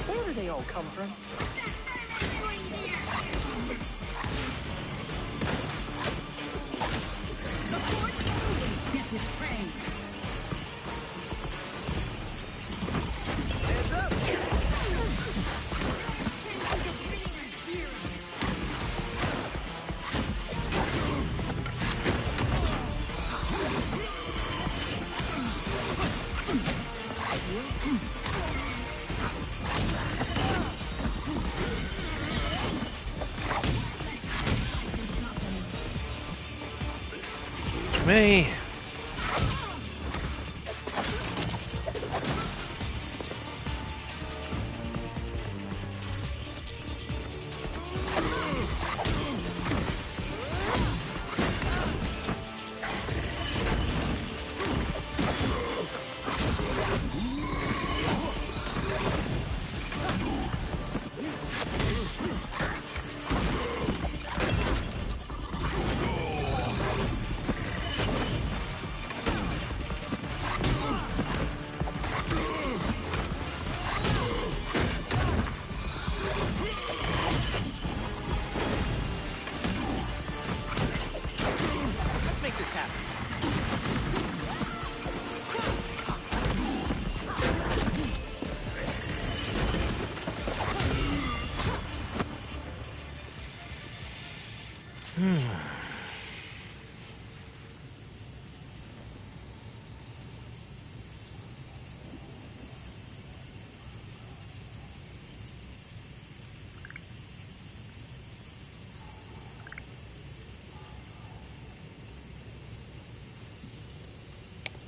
Where do they all come from? Heads up! Me.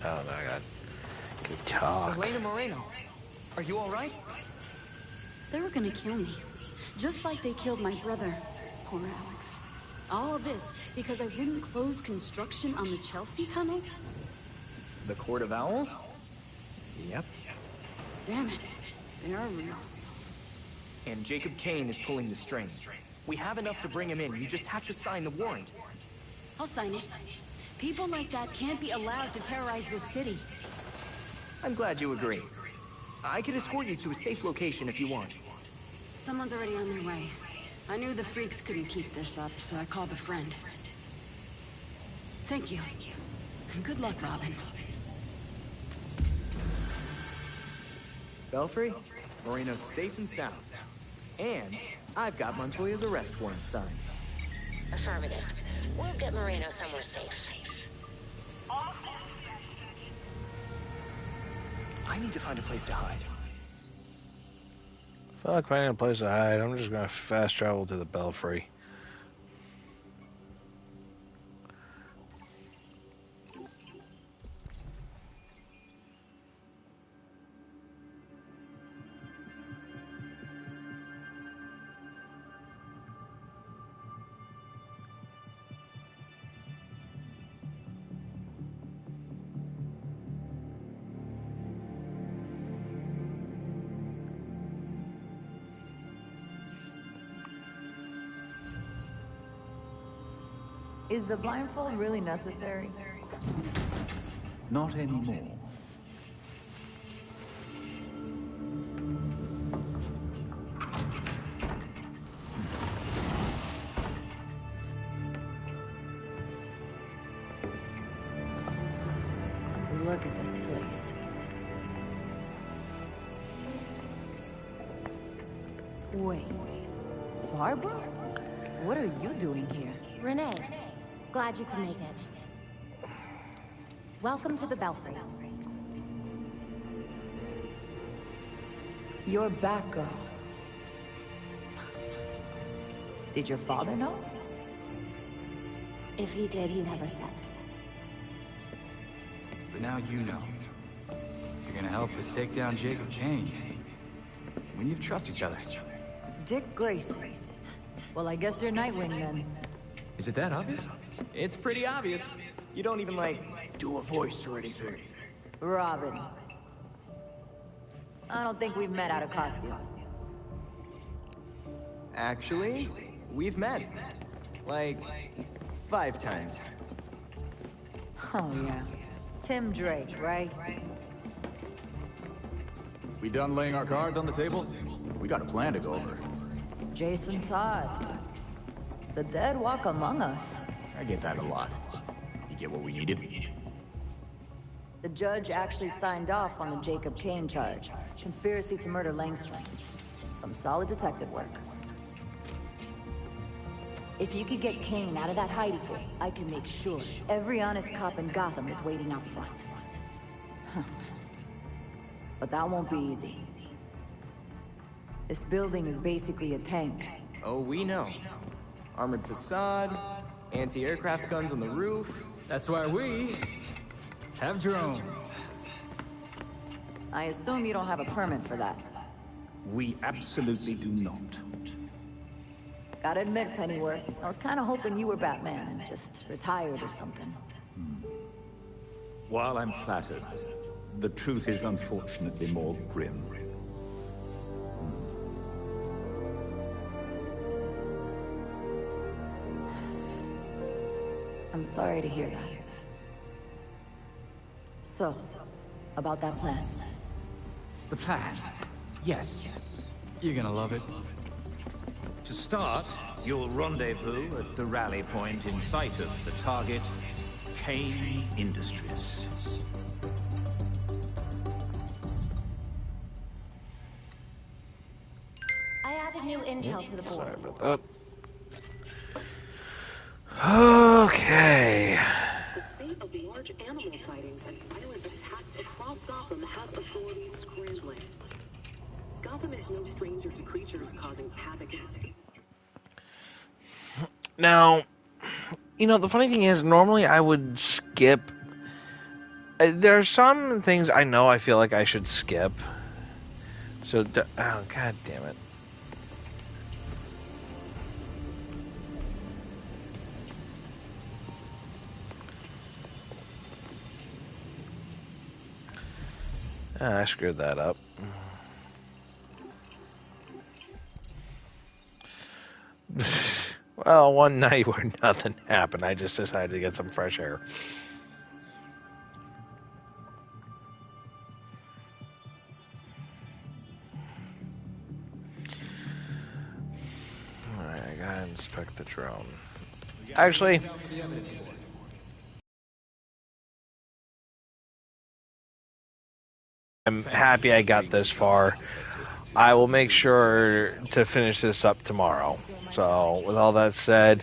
Oh my god. Good talk. Elena Moreno, are you all right? They were gonna kill me. Just like they killed my brother. Poor Alex. All this because I wouldn't close construction on the Chelsea tunnel? The Court of Owls? Yep. Damn it. They are real. And Jacob Kane is pulling the strings. We have enough to bring him in. You just have to sign the warrant. I'll sign it. People like that can't be allowed to terrorize this city. I'm glad you agree. I could escort you to a safe location if you want. Someone's already on their way. I knew the freaks couldn't keep this up, so I called a friend. Thank you. And good luck, Robin. Belfry, Moreno's safe and sound. And I've got Montoya's arrest warrant signed. Affirmative. We'll get Moreno somewhere safe. I need to find a place to hide. Fuck, finding a place to hide. I'm just gonna fast travel to the Belfry. Is the blindfold really necessary? Not anymore. Look at this place. Wait. Barbara? What are you doing here? Renee, glad you could make it. Welcome to the Belfry. You're Batgirl. Did your father know? If he did, he never said. But now you know. If you're gonna help us take down Jacob Kane, we need to trust each other. Dick Grayson. Well, I guess you're Nightwing then. Is it that obvious? It's pretty obvious. You don't even, like, do a voice or anything. Robin. I don't think we've met out of costume. Actually, we've met. Like, 5 times. Oh, yeah. Tim Drake, right? We done laying our cards on the table? We got a plan to go over. Jason Todd. The dead walk among us. I get that a lot. You get what we needed? The judge actually signed off on the Jacob Kane charge. Conspiracy to murder Langstrom. Some solid detective work. If you could get Kane out of that hidey hole, I can make sure every honest cop in Gotham is waiting out front. Huh. But that won't be easy. This building is basically a tank. Oh, we know. Armored facade, anti-aircraft guns on the roof. That's why we have drones. I assume you don't have a permit for that. We absolutely do not. Gotta admit, Pennyworth, I was kinda hoping you were Batman and just retired or something. While I'm flattered, the truth is unfortunately more grim. I'm sorry to hear that. So, about that plan. The plan? Yes. You're gonna love it. To start, you'll rendezvous at the rally point in sight of the target, Kane Industries. I added new intel to the board. Sorry about that. Okay. The spate of large animal sightings and violent attacks across Gotham has authorities scrambling. Gotham is no stranger to creatures causing havoc in the streets. Now, you know, the funny thing is, normally I would skip There are some things I know I feel like I should skip. So, oh, god damn it. I screwed that up. Well, one night where nothing happened, I just decided to get some fresh air. Alright, I gotta inspect the drone. Actually, I'm happy I got this far. I will make sure to finish this up tomorrow. So, with all that said,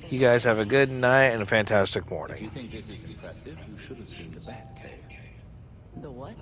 you guys have a good night and a fantastic morning. If you think this is impressive, you should have seen the Batcave. The what?